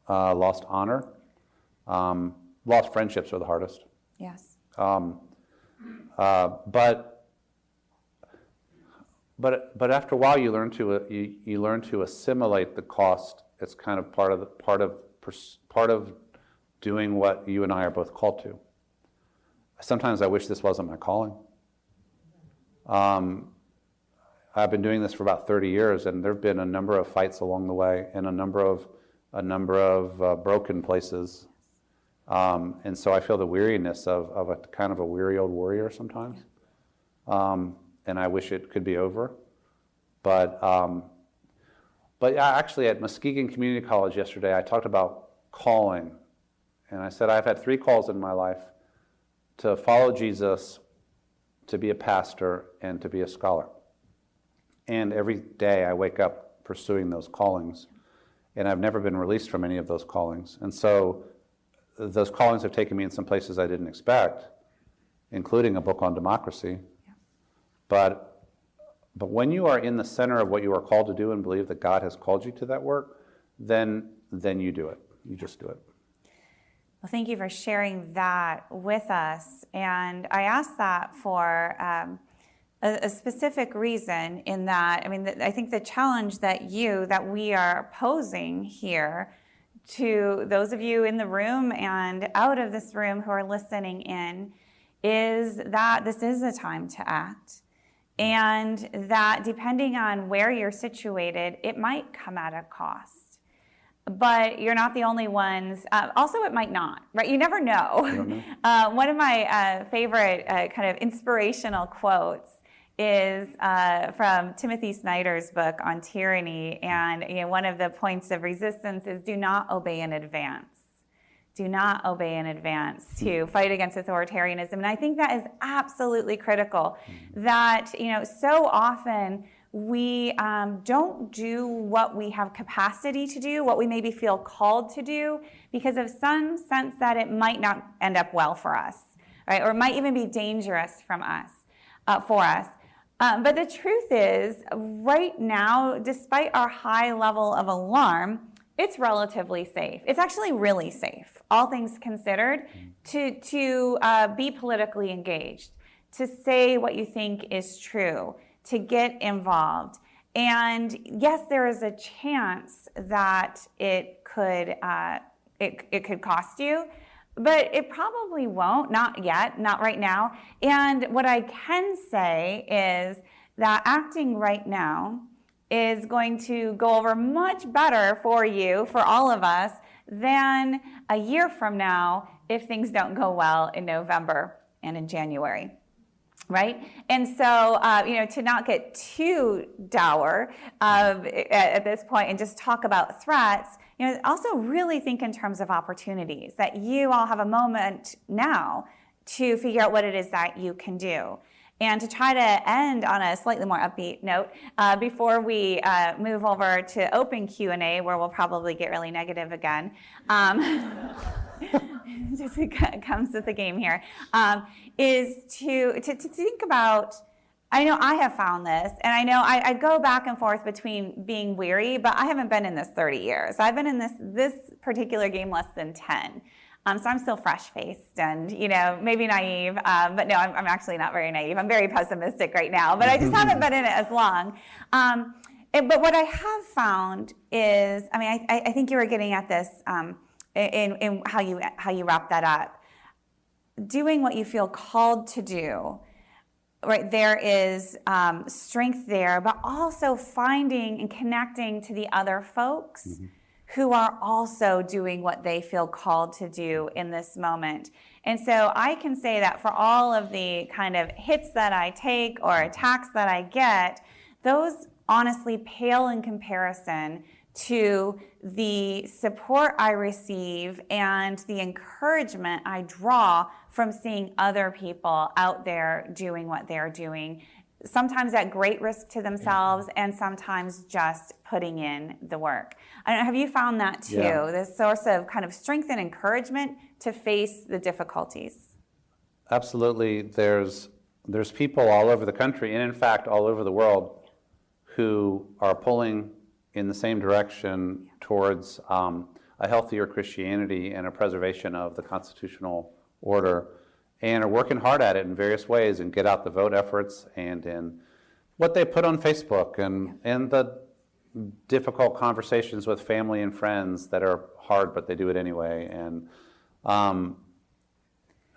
lost honor. Lost friendships are the hardest. Yes. But but after a while, you learn to assimilate the cost. It's kind of part of doing what you and I are both called to. Sometimes I wish this wasn't my calling. I've been doing this for about 30 years, and there have been a number of fights along the way, and a number of broken places. And so I feel the weariness of a kind of a weary old warrior sometimes. And I wish it could be over. But actually at Muskegon Community College yesterday, I talked about calling. And I said I've had 3 calls in my life: to follow Jesus, to be a pastor, and to be a scholar. And every day I wake up pursuing those callings. And I've never been released from any of those callings. And so those callings have taken me in some places I didn't expect, including a book on democracy. Yeah. But when you are in the center of what you are called to do and believe that God has called you to that work, then you do it. You just do it. Well, thank you for sharing that with us. And I asked that for a specific reason, in that, I mean, I think the challenge that we are posing here to those of you in the room and out of this room who are listening in is that this is a time to act. And that depending on where you're situated, it might come at a cost. But you're not the only ones. Also, it might not, right? You never know. One of my favorite kind of inspirational quotes is from Timothy Snyder's book on tyranny. And one of the points of resistance is do not obey in advance. Do not obey in advance to fight against authoritarianism. And I think that is absolutely critical. That, so often we don't do what we have capacity to do, what we maybe feel called to do, because of some sense that it might not end up well for us, right? Or it might even be dangerous for us. But the truth is, right now, despite our high level of alarm, it's relatively safe. It's actually really safe, all things considered, to be politically engaged, to say what you think is true, to get involved. And yes, there is a chance that it could cost you, but it probably won't, not yet, not right now. And what I can say is that acting right now is going to go over much better for you, for all of us, than a year from now if things don't go well in November and in January. Right? And so, to not get too dour at this point and just talk about threats, also really think in terms of opportunities, that you all have a moment now to figure out what it is that you can do. And to try to end on a slightly more upbeat note, before we move over to open Q&A, where we'll probably get really negative again, just comes with the game here, is to think about, I know I have found this, and I know I go back and forth between being weary, but I haven't been in this 30 years. I've been in this particular game less than 10. So I'm still fresh-faced and, maybe naive, but no, I'm actually not very naive. I'm very pessimistic right now, but I just haven't been in it as long. But what I have found is, I think you were getting at this in how you wrap that up. Doing what you feel called to do, right? There is strength there, but also finding and connecting to the other folks who are also doing what they feel called to do in this moment. And so I can say that for all of the kind of hits that I take or attacks that I get, those honestly pale in comparison to the support I receive and the encouragement I draw from seeing other people out there doing what they're doing, sometimes at great risk to themselves and sometimes just putting in the work. I don't know, have you found that too? Yeah. This source of kind of strength and encouragement to face the difficulties? Absolutely. There's people all over the country, and in fact all over the world, who are pulling in the same direction towards a healthier Christianity and a preservation of the constitutional order, and are working hard at it in various ways, in get out the vote efforts and in what they put on Facebook and the difficult conversations with family and friends that are hard, but they do it anyway. And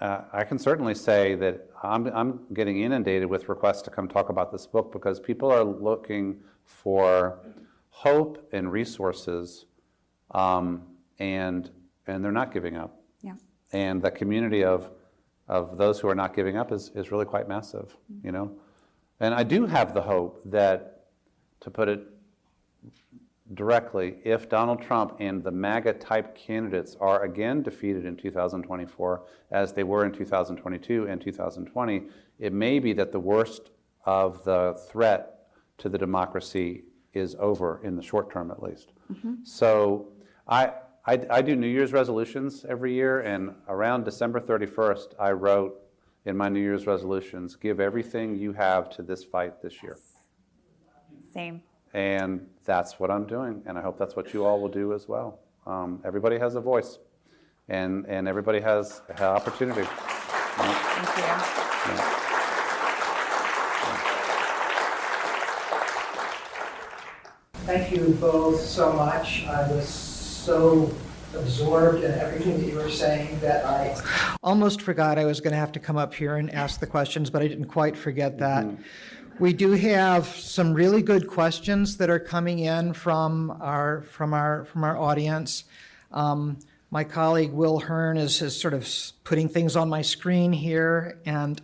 I can certainly say that I'm getting inundated with requests to come talk about this book because people are looking for hope and resources, and they're not giving up. Yeah. And the community of those who are not giving up is really quite massive, you know. And I do have the hope that, to put it directly, if Donald Trump and the MAGA-type candidates are again defeated in 2024, as they were in 2022 and 2020, it may be that the worst of the threat to the democracy is over in the short term, at least. So I do New Year's resolutions every year, and around December 31st, I wrote in my New Year's resolutions, give everything you have to this fight this year. Same. And that's what I'm doing, and I hope that's what you all will do as well. Everybody has a voice, and everybody has an opportunity. Thank you. Yeah. Thank you both so much. I was so absorbed in everything that you were saying that I almost forgot I was going to have to come up here and ask the questions, but I didn't quite forget that. We do have some really good questions that are coming in from our audience. My colleague Will Hearn is sort of putting things on my screen here, and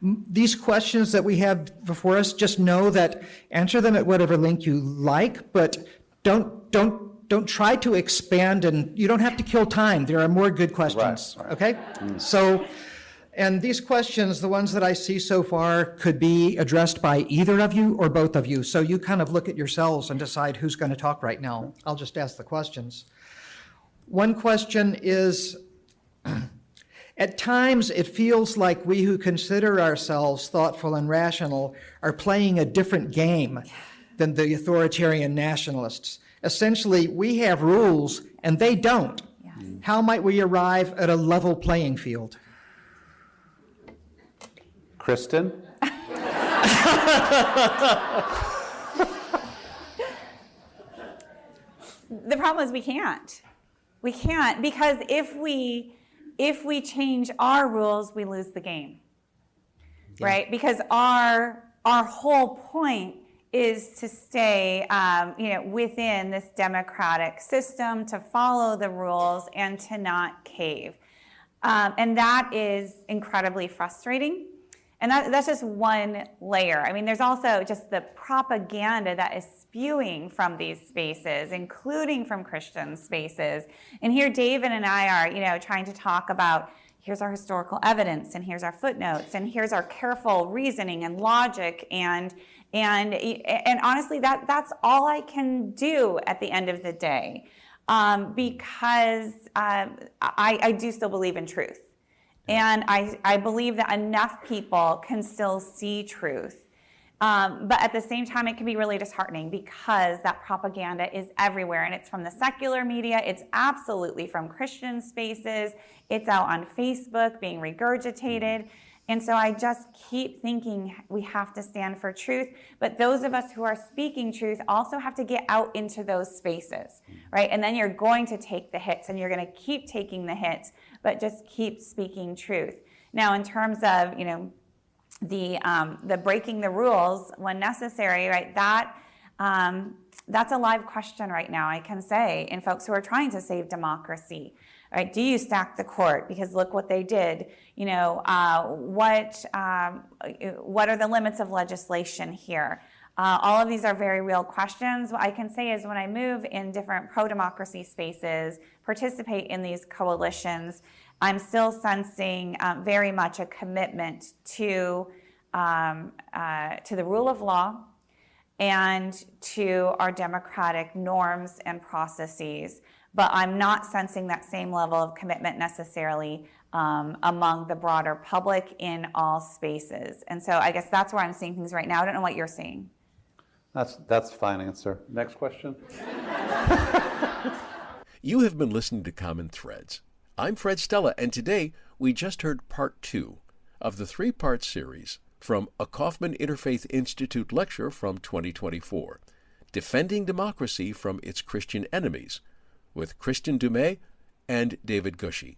these questions that we have before us, just know that answer them at whatever link you like, but don't try to expand, and you don't have to kill time. There are more good questions, Right. Okay? So, and these questions, the ones that I see so far, could be addressed by either of you or both of you. So you kind of look at yourselves and decide who's going to talk right now. I'll just ask the questions. One question is, at times it feels like we who consider ourselves thoughtful and rational are playing a different game than the authoritarian nationalists. Essentially, we have rules and they don't. Yes. How might we arrive at a level playing field? Kristen? The problem is we can't. We can't, because if we change our rules, we lose the game, right? Because our whole point is to stay, within this democratic system, to follow the rules and to not cave, and that is incredibly frustrating. And that's just one layer. I mean, there's also just the propaganda that is spewing from these spaces, including from Christian spaces. And here David and I are, trying to talk about, here's our historical evidence, and here's our footnotes, and here's our careful reasoning and logic, and honestly, that's all I can do at the end of the day, because I do still believe in truth. And I believe that enough people can still see truth. But at the same time, it can be really disheartening because that propaganda is everywhere. And it's from the secular media. It's absolutely from Christian spaces. It's out on Facebook being regurgitated. And so I just keep thinking we have to stand for truth. But those of us who are speaking truth also have to get out into those spaces, right? And then you're going to take the hits, and you're going to keep taking the hits, but just keep speaking truth. Now, in terms of, the breaking the rules when necessary, right? That's a live question right now, I can say, in folks who are trying to save democracy. Right? Do you stack the court? Because look what they did. What are the limits of legislation here? All of these are very real questions. What I can say is when I move in different pro-democracy spaces, participate in these coalitions, I'm still sensing very much a commitment to the rule of law and to our democratic norms and processes. But I'm not sensing that same level of commitment necessarily among the broader public in all spaces. And so I guess that's where I'm seeing things right now. I don't know what you're seeing. That's a fine answer. Next question. You have been listening to Common Threads. I'm Fred Stella, and today we just heard part 2 of the 3-part series, from a Kaufman Interfaith Institute lecture from 2024, Defending Democracy from Its Christian Enemies, with Kristen Dumais and David Gushee.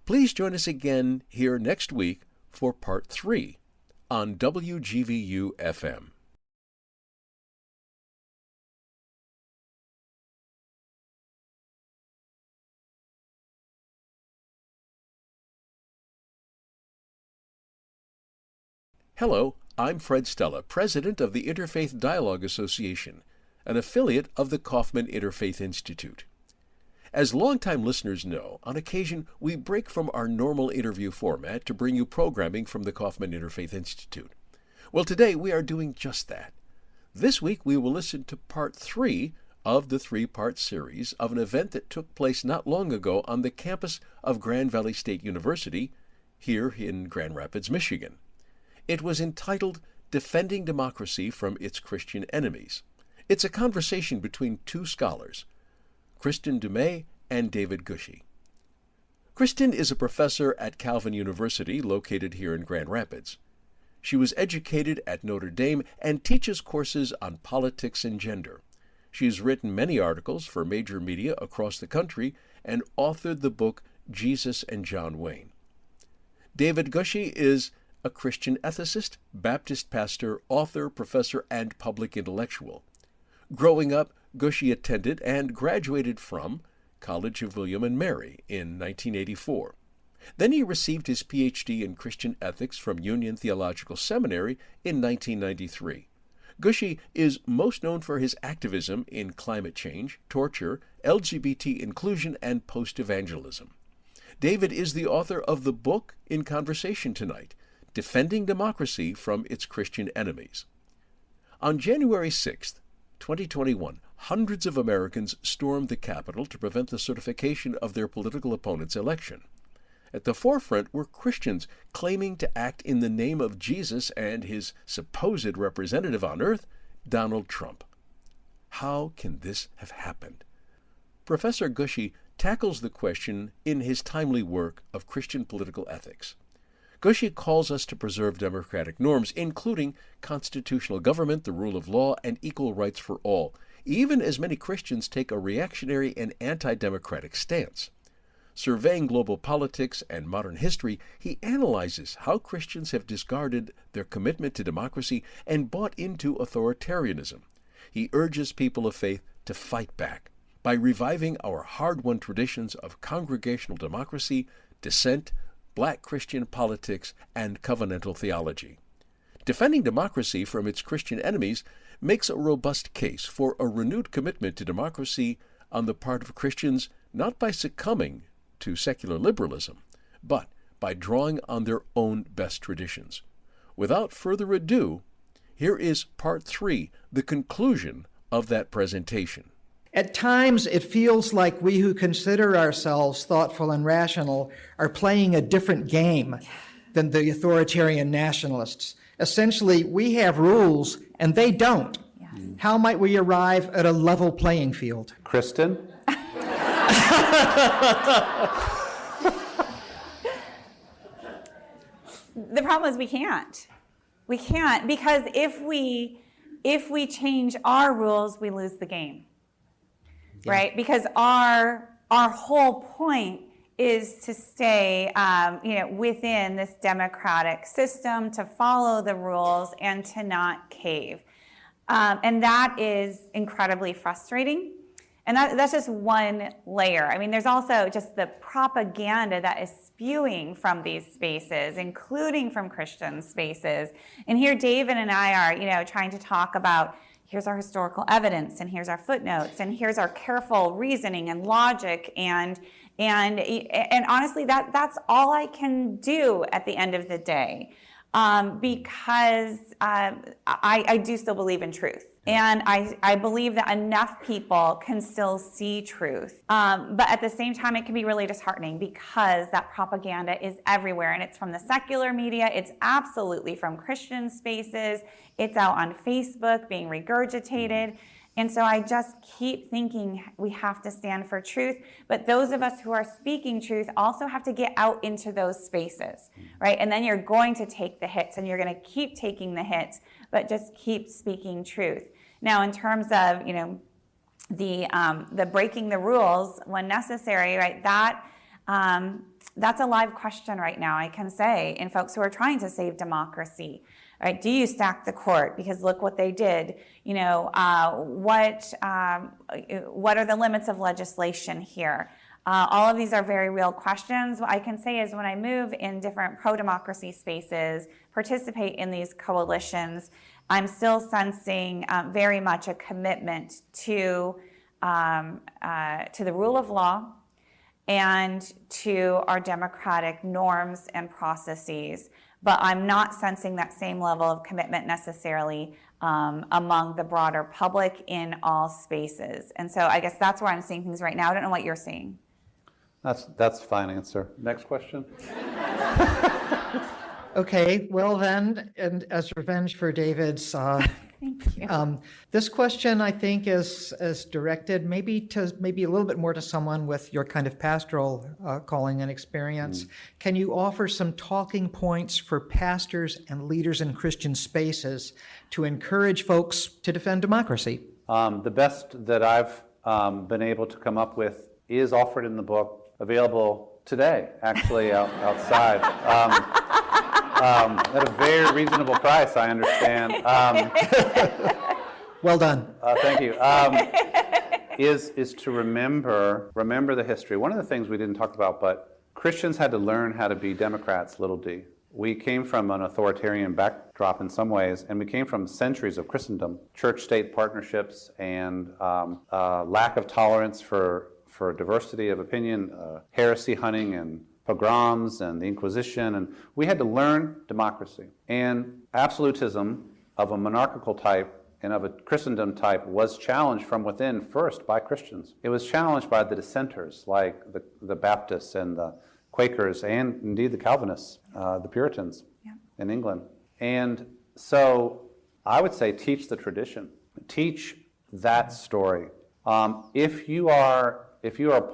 Please join us again here next week for Part 3 on WGVU-FM. Hello, I'm Fred Stella, President of the Interfaith Dialogue Association, an affiliate of the Kaufman Interfaith Institute. As longtime listeners know, on occasion we break from our normal interview format to bring you programming from the Kaufman Interfaith Institute. Well, today we are doing just that. This week we will listen to Part 3 of the 3-part series of an event that took place not long ago on the campus of Grand Valley State University, here in Grand Rapids, Michigan. It was entitled Defending Democracy from Its Christian Enemies. It's a conversation between two scholars, Kristen Dumais and David Gushee. Kristen is a professor at Calvin University, located here in Grand Rapids. She was educated at Notre Dame and teaches courses on politics and gender. She's written many articles for major media across the country and authored the book Jesus and John Wayne. David Gushee is a Christian ethicist, Baptist pastor, author, professor, and public intellectual. Growing up, Gushee attended and graduated from College of William and Mary in 1984. Then he received his Ph.D. in Christian ethics from Union Theological Seminary in 1993. Gushee is most known for his activism in climate change, torture, LGBT inclusion, and post-evangelism. David is the author of the book in conversation tonight, Defending Democracy from Its Christian Enemies. On January 6th, 2021, hundreds of Americans stormed the Capitol to prevent the certification of their political opponent's election. At the forefront were Christians claiming to act in the name of Jesus and his supposed representative on earth, Donald Trump. How can this have happened? Professor Gushee tackles the question in his timely work of Christian political ethics. Gushee calls us to preserve democratic norms, including constitutional government, the rule of law, and equal rights for all, even as many Christians take a reactionary and anti-democratic stance. Surveying global politics and modern history, he analyzes how Christians have discarded their commitment to democracy and bought into authoritarianism. He urges people of faith to fight back by reviving our hard-won traditions of congregational democracy, dissent, Black Christian politics, and covenantal theology. Defending democracy from its Christian enemies makes a robust case for a renewed commitment to democracy on the part of Christians, not by succumbing to secular liberalism, but by drawing on their own best traditions. Without further ado, here is Part 3, the conclusion of that presentation. At times, it feels like we who consider ourselves thoughtful and rational are playing a different game than the authoritarian nationalists. Essentially, we have rules and they don't. Yes. How might we arrive at a level playing field? Kristen? The problem is we can't. We can't, because if we change our rules, we lose the game. Yeah. Right? Because our whole point is to stay within this democratic system, to follow the rules and to not cave. And that is incredibly frustrating. And that's just one layer. I mean, there's also just the propaganda that is spewing from these spaces, including from Christian spaces. And here David and I are, trying to talk about, here's our historical evidence, and here's our footnotes, and here's our careful reasoning and logic, and honestly, that's all I can do at the end of the day, because I do still believe in truth. And I believe that enough people can still see truth. But at the same time, it can be really disheartening because that propaganda is everywhere. And it's from the secular media. It's absolutely from Christian spaces. It's out on Facebook being regurgitated. And so I just keep thinking we have to stand for truth, but those of us who are speaking truth also have to get out into those spaces, right? And then you're going to take the hits, and you're going to keep taking the hits, but just keep speaking truth. Now, in terms of, the breaking the rules when necessary, right? That's a live question right now, I can say, in folks who are trying to save democracy. Right? Do you stack the court? Because look what they did. What are the limits of legislation here? All of these are very real questions. What I can say is when I move in different pro-democracy spaces, participate in these coalitions, I'm still sensing very much a commitment to the rule of law and to our democratic norms and processes. But I'm not sensing that same level of commitment necessarily among the broader public in all spaces. And so I guess that's where I'm seeing things right now. I don't know what you're seeing. That's a fine answer. Next question. Okay, well then, and as revenge for David's, Thank you. this question I think is directed maybe a little bit more to someone with your kind of pastoral calling and experience. Can you offer some talking points for pastors and leaders in Christian spaces to encourage folks to defend democracy? The best that I've been able to come up with is offered in the book, available today, actually, outside. At a very reasonable price, I understand. Well done. Thank you. Is to remember the history. One of the things we didn't talk about, but Christians had to learn how to be Democrats, little d. We came from an authoritarian backdrop in some ways, and we came from centuries of Christendom, church-state partnerships, and lack of tolerance for diversity of opinion, heresy hunting, and pogroms and the Inquisition, and we had to learn democracy. And absolutism of a monarchical type and of a Christendom type was challenged from within first by Christians. It was challenged by the dissenters, like the Baptists and the Quakers, and indeed the Calvinists, the Puritans in England. And so I would say teach the tradition. Teach that story. If you are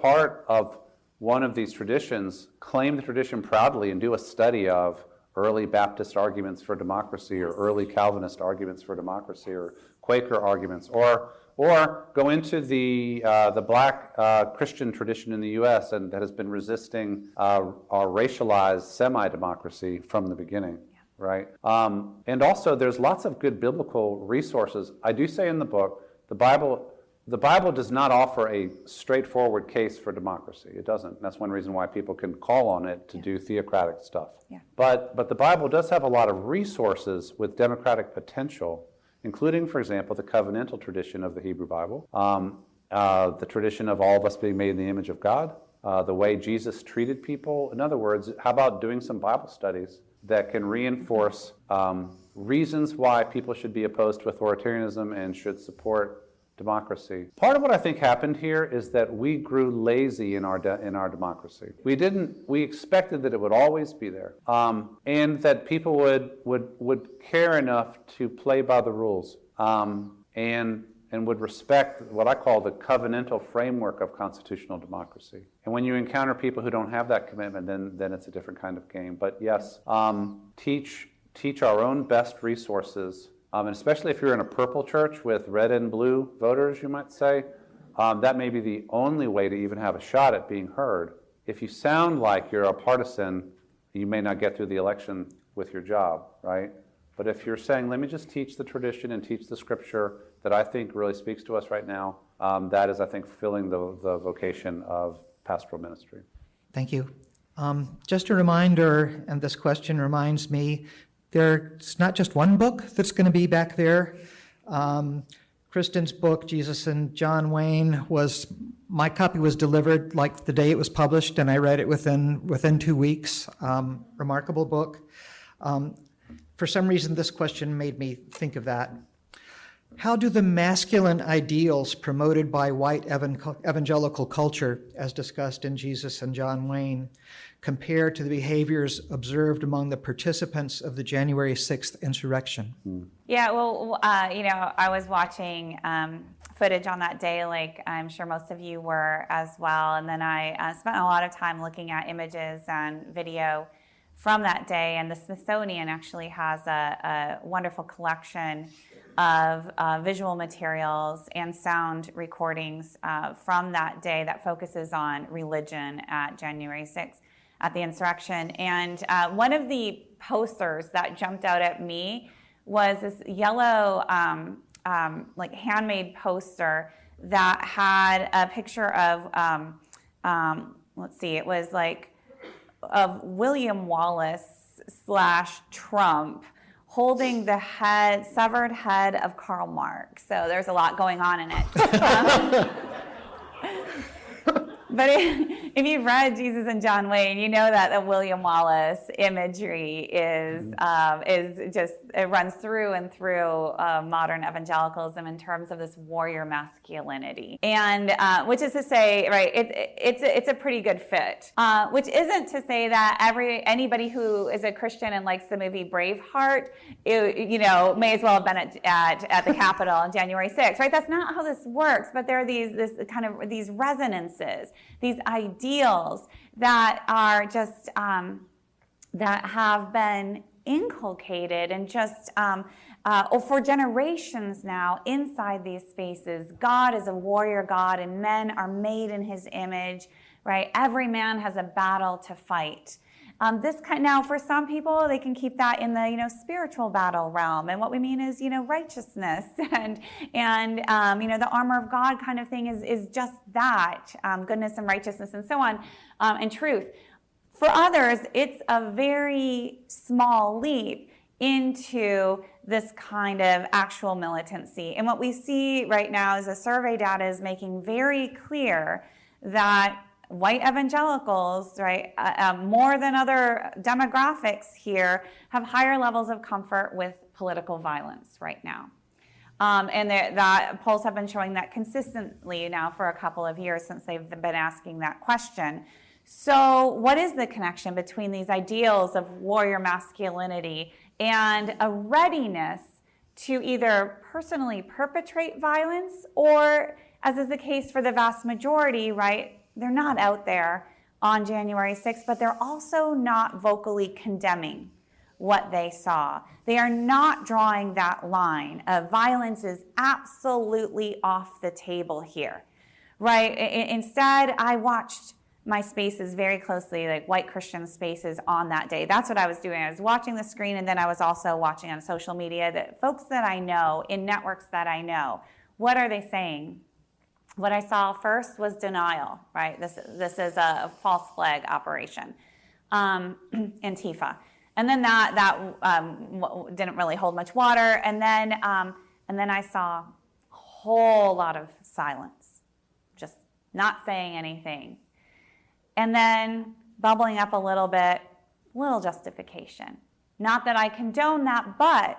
part of one of these traditions, claim the tradition proudly and do a study of early Baptist arguments for democracy, or early Calvinist arguments for democracy, or Quaker arguments, or go into the black Christian tradition in the U.S. and that has been resisting our racialized semi-democracy from the beginning, right? And also, there's lots of good biblical resources. I do say in the book, the Bible does not offer a straightforward case for democracy. It doesn't. That's one reason why people can call on it to do theocratic stuff. Yeah. But the Bible does have a lot of resources with democratic potential, including, for example, the covenantal tradition of the Hebrew Bible, the tradition of all of us being made in the image of God, the way Jesus treated people. In other words, how about doing some Bible studies that can reinforce reasons why people should be opposed to authoritarianism and should support democracy. Part of what I think happened here is that we grew lazy in our democracy. We expected that it would always be there, and that people would care enough to play by the rules, and would respect what I call the covenantal framework of constitutional democracy. And when you encounter people who don't have that commitment, then it's a different kind of game. But yes, teach our own best resources. And especially if you're in a purple church with red and blue voters, you might say, that may be the only way to even have a shot at being heard. If you sound like you're a partisan, you may not get through the election with your job, right? But if you're saying, let me just teach the tradition and teach the scripture that I think really speaks to us right now, that is, I think, fulfilling the vocation of pastoral ministry. Thank you. Just a reminder, and this question reminds me, there's not just one book that's going to be back there. Kristen's book, Jesus and John Wayne, my copy was delivered like the day it was published, and I read it within 2 weeks. Remarkable book. For some reason, this question made me think of that. How do the masculine ideals promoted by white evangelical culture, as discussed in Jesus and John Wayne, compare to the behaviors observed among the participants of the January 6th insurrection? Yeah, well, I was watching footage on that day, like I'm sure most of you were as well. And then I spent a lot of time looking at images and video from that day. And the Smithsonian actually has a wonderful collection of visual materials and sound recordings from that day that focuses on religion at January 6th at the insurrection. And one of the posters that jumped out at me was this yellow like handmade poster that had a picture of, let's see, it was like of William Wallace / Trump holding the severed head of Karl Marx. So there's a lot going on in it. But if you've read Jesus and John Wayne, you know that the William Wallace imagery is just, it runs through and through modern evangelicalism in terms of this warrior masculinity. And which is to say, right, it's a pretty good fit. Which isn't to say that anybody who is a Christian and likes the movie Braveheart, may as well have been at the Capitol on January 6th, right? That's not how this works. But there are these resonances, these ideals that are just that have been inculcated and just for generations now inside these spaces. God is a warrior God, and men are made in His image, right? Every man has a battle to fight. Now, for some people, they can keep that in the spiritual battle realm, and what we mean is righteousness and the armor of God kind of thing is just that, goodness and righteousness and so on, and truth. For others, it's a very small leap into this kind of actual militancy. And what we see right now is the survey data is making very clear that white evangelicals, right, more than other demographics here, have higher levels of comfort with political violence right now. And that polls have been showing that consistently now for a couple of years since they've been asking that question. So what is the connection between these ideals of warrior masculinity and a readiness to either personally perpetrate violence, or, as is the case for the vast majority, right, they're not out there on January 6th, but they're also not vocally condemning what they saw. They are not drawing that line of violence is absolutely off the table here, right? Instead, I watched my spaces very closely, like white Christian spaces on that day. That's what I was doing. I was watching the screen, and then I was also watching on social media that folks that I know, in networks that I know, what are they saying? What I saw first was denial, right? This is a false flag operation, Antifa. And then that didn't really hold much water. And then I saw a whole lot of silence, just not saying anything. And then bubbling up a little bit, little justification. Not that I condone that, but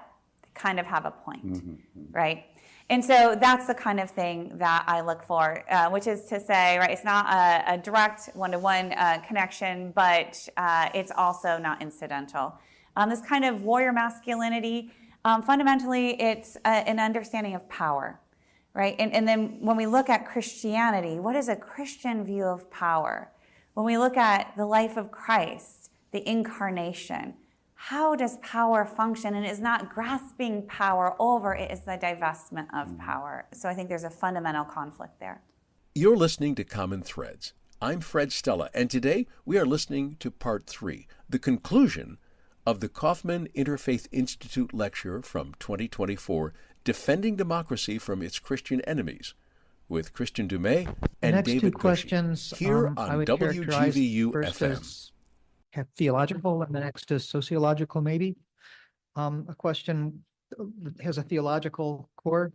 kind of have a point, right? And so that's the kind of thing that I look for, which is to say, right, it's not a direct one-to-one connection, but it's also not incidental. This kind of warrior masculinity, fundamentally, it's an understanding of power, right? And then when we look at Christianity, what is a Christian view of power? When we look at the life of Christ, the incarnation, how does power function? And it's not grasping power over, it is the divestment of power. So I think there's a fundamental conflict there. You're listening to Common Threads. I'm Fred Stella, and today we are listening to Part 3, the conclusion of the Kaufman Interfaith Institute lecture from 2024, Defending Democracy from Its Christian Enemies, with Christian Dumais and David questions, Gushee, here on I would characterize WGVU first FM. as theological, and the next is sociological, maybe. A question that has a theological core.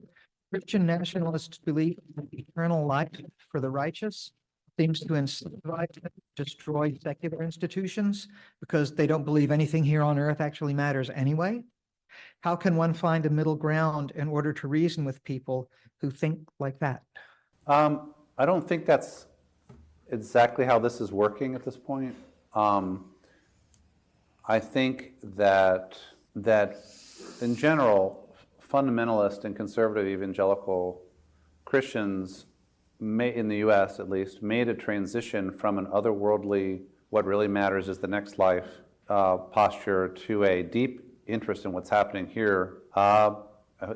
Christian nationalists believe in eternal life for the righteous seems to incentivize them to destroy secular institutions because they don't believe anything here on earth actually matters anyway. How can one find a middle ground in order to reason with people who think like that? I don't think that's exactly how this is working at this point. I think that in general, fundamentalist and conservative evangelical Christians, in the U.S. at least, made a transition from an otherworldly, what really matters is the next life posture to a deep interest in what's happening here.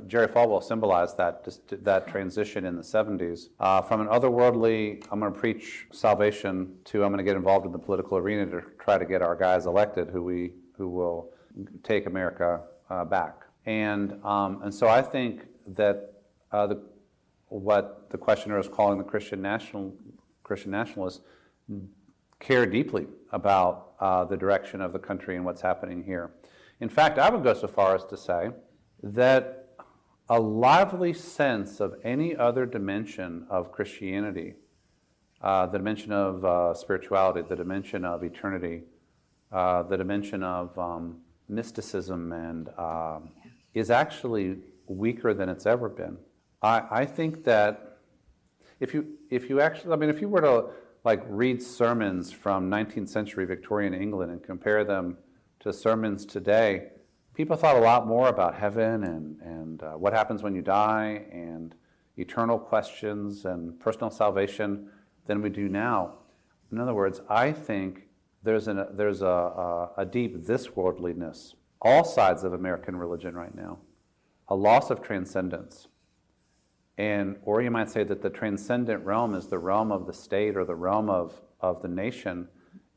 Jerry Falwell symbolized that transition in the 70s. From an otherworldly, I'm going to preach salvation, to I'm going to get involved in the political arena to try to get our guys elected who will take America back. And so I think that what the questioner is calling the Christian nationalists care deeply about the direction of the country and what's happening here. In fact, I would go so far as to say that a lively sense of any other dimension of Christianity, the dimension of spirituality, the dimension of eternity, the dimension of mysticism, and is actually weaker than it's ever been. I think that if you actually, I mean, if you were to like read sermons from 19th century Victorian England and compare them to sermons today, people thought a lot more about heaven and what happens when you die and eternal questions and personal salvation than we do now. In other words, I think there's a deep this-worldliness, all sides of American religion right now, a loss of transcendence. Or you might say that the transcendent realm is the realm of the state or the realm of the nation.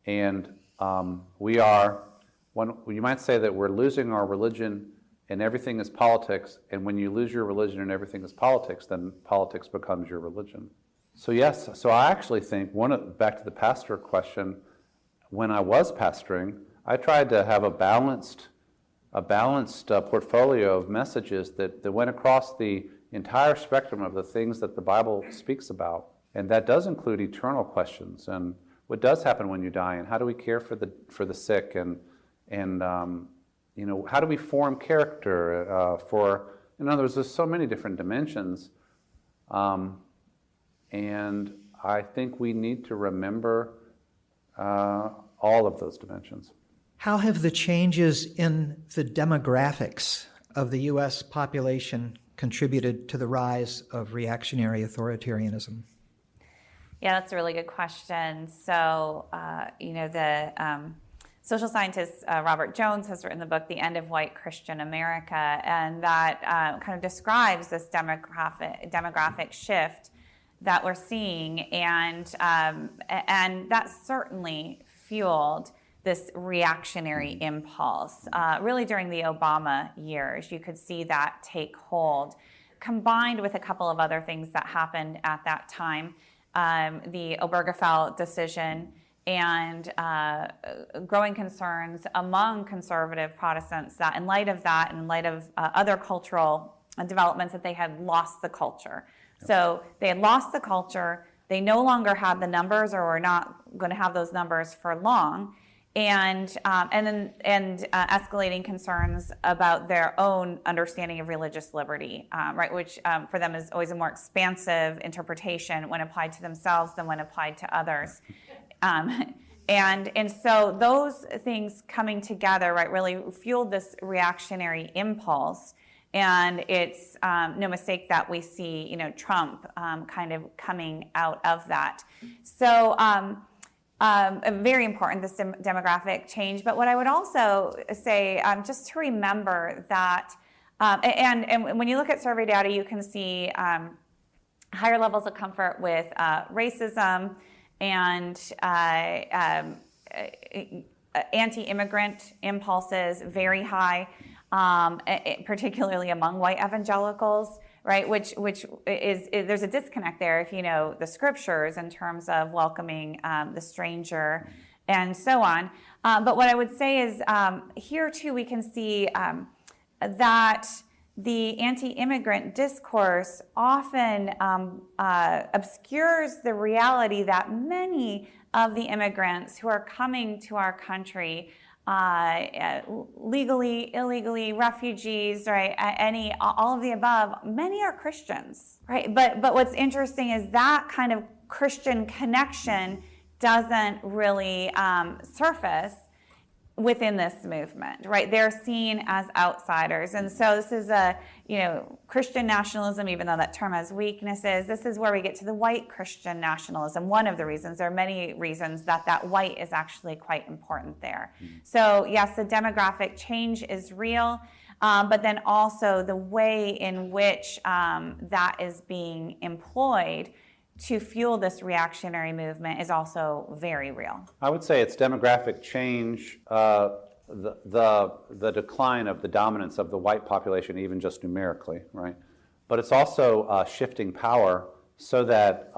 And you might say that we're losing our religion and everything is politics. And when you lose your religion and everything is politics, then politics becomes your religion. So yes, so I actually think, back to the pastor question, when I was pastoring, I tried to have a balanced portfolio of messages that went across the entire spectrum of the things that the Bible speaks about. And that does include eternal questions and what does happen when you die, and how do we care for the sick, and how do we form character in other words, there's so many different dimensions. And I think we need to remember all of those dimensions. How have the changes in the demographics of the U.S. population contributed to the rise of reactionary authoritarianism? Yeah, that's a really good question. So, the social scientist Robert Jones has written the book, The End of White Christian America, and that kind of describes this demographic shift that we're seeing, and that certainly fueled this reactionary impulse. Really during the Obama years, you could see that take hold, combined with a couple of other things that happened at that time. The Obergefell decision and growing concerns among conservative Protestants that in light of that, and in light of other cultural developments, that they had lost the culture. Yep. So they had lost the culture, they no longer had the numbers, or were not going to have those numbers for long. And escalating concerns about their own understanding of religious liberty, right? Which for them is always a more expansive interpretation when applied to themselves than when applied to others. And so those things coming together, right, really fueled this reactionary impulse. And it's no mistake that we see, Trump kind of coming out of that. So. Very important, this demographic change. But what I would also say, just to remember that, and when you look at survey data, you can see higher levels of comfort with racism and anti-immigrant impulses, very high, particularly among white evangelicals. Right, which is there's a disconnect there if you know the scriptures in terms of welcoming the stranger and so on. But what I would say is here too we can see that the anti-immigrant discourse often obscures the reality that many of the immigrants who are coming to our country, legally, illegally, refugees, right? All of the above. Many are Christians, right? But what's interesting is that kind of Christian connection doesn't really surface within this movement, right? They're seen as outsiders. And so this is a, Christian nationalism, even though that term has weaknesses, this is where we get to the white Christian nationalism. One of the reasons, there are many reasons that white is actually quite important there. So yes, the demographic change is real, but then also the way in which that is being employed to fuel this reactionary movement is also very real. I would say it's demographic change, the decline of the dominance of the white population, even just numerically, right? But it's also shifting power so that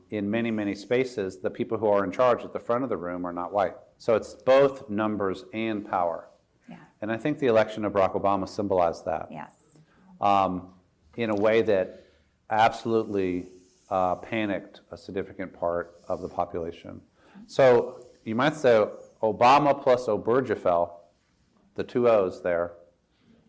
in many, many spaces, the people who are in charge at the front of the room are not white. So it's both numbers and power. Yeah. And I think the election of Barack Obama symbolized that. Yes. In a way that absolutely panicked a significant part of the population. So you might say Obama plus Obergefell, the two O's there,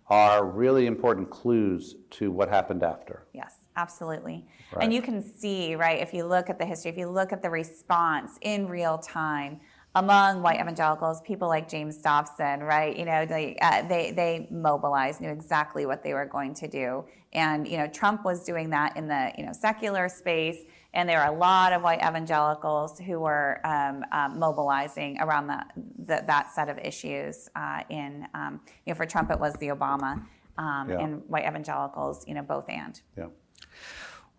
are really important clues to what happened after. Yes, absolutely. Right. And you can see, right, if you look at the history, if you look at the response in real time among white evangelicals, people like James Dobson, right, they mobilized, knew exactly what they were going to do. And, Trump was doing that in the, secular space, and there are a lot of white evangelicals who were mobilizing around that set of issues. For Trump, it was the Obama, and white evangelicals, both and. Yeah.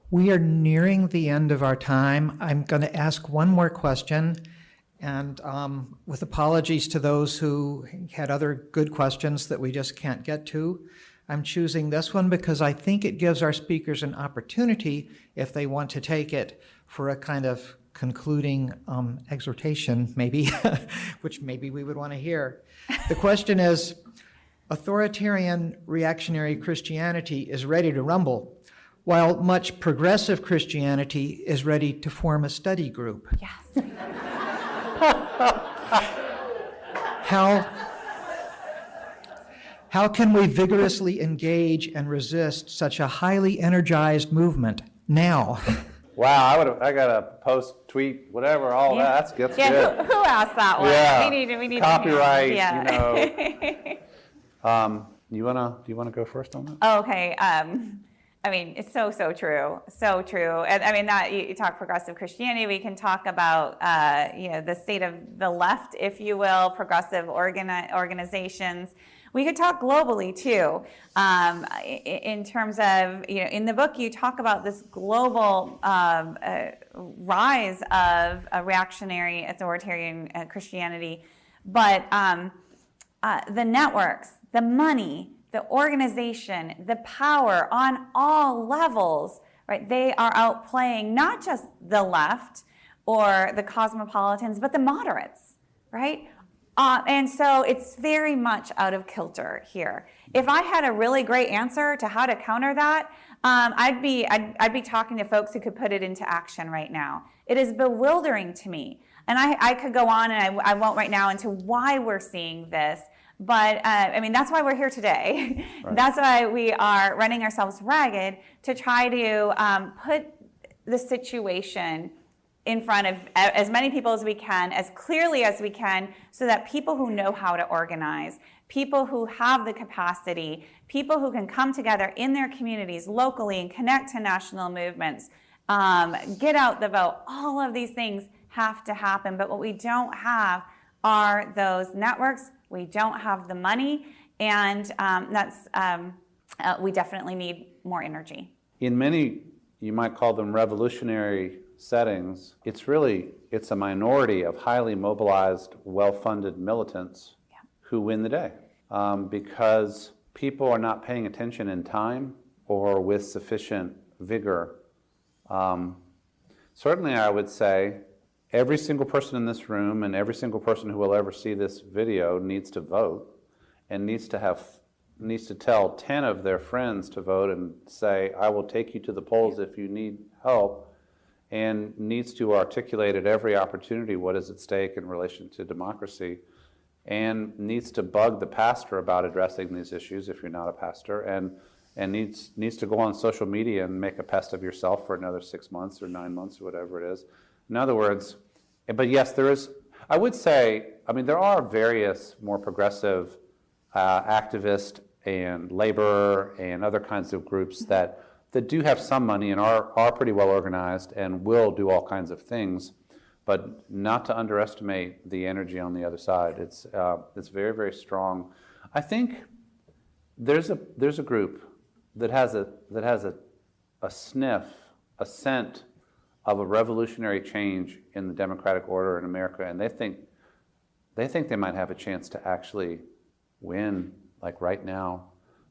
We are nearing the end of our time. I'm going to ask one more question. And with apologies to those who had other good questions that we just can't get to, I'm choosing this one because I think it gives our speakers an opportunity, if they want to take it, for a kind of concluding exhortation, maybe, which maybe we would want to hear. The question is, authoritarian reactionary Christianity is ready to rumble, while much progressive Christianity is ready to form a study group. Yes. How can we vigorously engage and resist such a highly energized movement now? Wow, I got a post, tweet, whatever, all that. That's good. Who asked that one? Yeah. We need copyright. To Do you wanna go first on that? Oh, okay. It's so true, so true. And that you talk progressive Christianity, we can talk about the state of the left, if you will, progressive organizations. We could talk globally too, in terms of in the book you talk about this global rise of a reactionary authoritarian Christianity, but the networks, the money, the organization, the power on all levels, right? They are outplaying not just the left or the cosmopolitans, but the moderates, right? And so it's very much out of kilter here. If I had a really great answer to how to counter that, I'd be talking to folks who could put it into action right now. It is bewildering to me. And I could go on, and I won't right now, into why we're seeing this. But that's why we're here today. Right. That's why we are running ourselves ragged to try to put the situation in front of as many people as we can, as clearly as we can, so that people who know how to organize, people who have the capacity, people who can come together in their communities locally and connect to national movements, get out the vote, all of these things have to happen. But what we don't have are those networks. We don't have the money, and we definitely need more energy. In many, you might call them revolutionary settings, it's a minority of highly mobilized, well-funded militants who win the day, because people are not paying attention in time or with sufficient vigor. Certainly, I would say every single person in this room and every single person who will ever see this video needs to vote, and needs to tell 10 of their friends to vote and say, I will take you to the polls if you need help, and needs to articulate at every opportunity what is at stake in relation to democracy, and needs to bug the pastor about addressing these issues if you're not a pastor, and needs to go on social media and make a pest of yourself for another 6 months or 9 months or whatever it is. In other words, but yes, there is I would say, I mean, there are various more progressive activist and labor and other kinds of groups that do have some money and are pretty well organized and will do all kinds of things, but not to underestimate the energy on the other side. It's very, very strong. I think there's a group that has a sniff, a scent of a revolutionary change in the democratic order in America, and they think they might have a chance to actually win, like right now.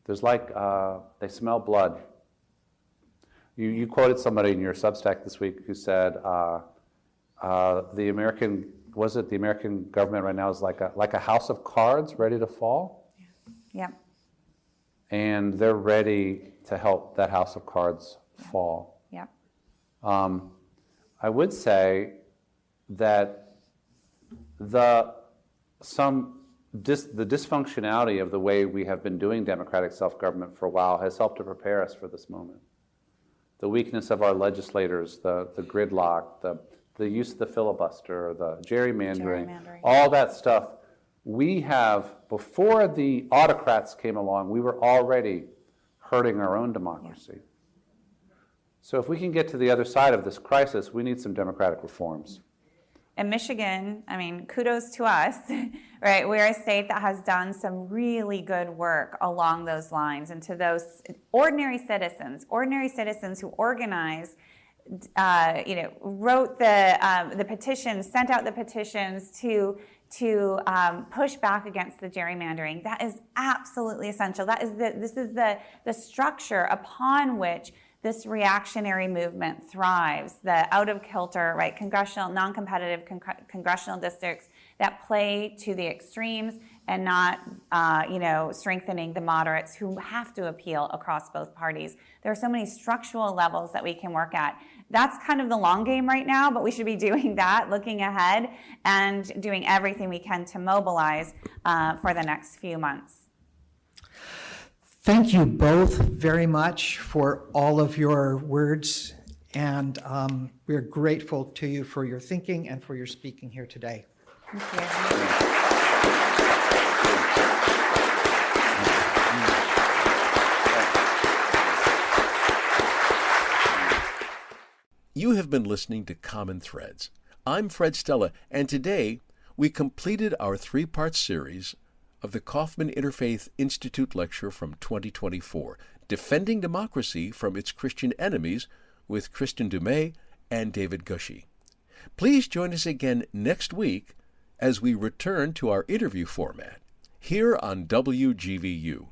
There's like, they smell blood. You quoted somebody in your Substack this week who said the American government right now is like a house of cards ready to fall? Yeah. And they're ready to help that house of cards fall. Yeah. I would say that the dysfunctionality of the way we have been doing democratic self-government for a while has helped to prepare us for this moment. The weakness of our legislators, the gridlock, the use of the filibuster, the gerrymandering, all that stuff. We have, before the autocrats came along, we were already hurting our own democracy. Yeah. So if we can get to the other side of this crisis, we need some democratic reforms. And Michigan, I mean, kudos to us, right? We're a state that has done some really good work along those lines, and to those ordinary citizens who organized, wrote the petitions, sent out the petitions to push back against the gerrymandering. That is absolutely essential. This is the structure upon which this reactionary movement thrives, the out-of-kilter, right, non-competitive congressional districts that play to the extremes and not, strengthening the moderates who have to appeal across both parties. There are so many structural levels that we can work at. That's kind of the long game right now, but we should be doing that, looking ahead, and doing everything we can to mobilize for the next few months. Thank you both very much for all of your words, and we're grateful to you for your thinking and for your speaking here today. Thank you. You have been listening to Common Threads. I'm Fred Stella, and today we completed our three-part series of the Kaufman Interfaith Institute lecture from 2024, Defending Democracy from Its Christian Enemies, with Kristen Dumais and David Gushee. Please join us again next week as we return to our interview format here on WGVU.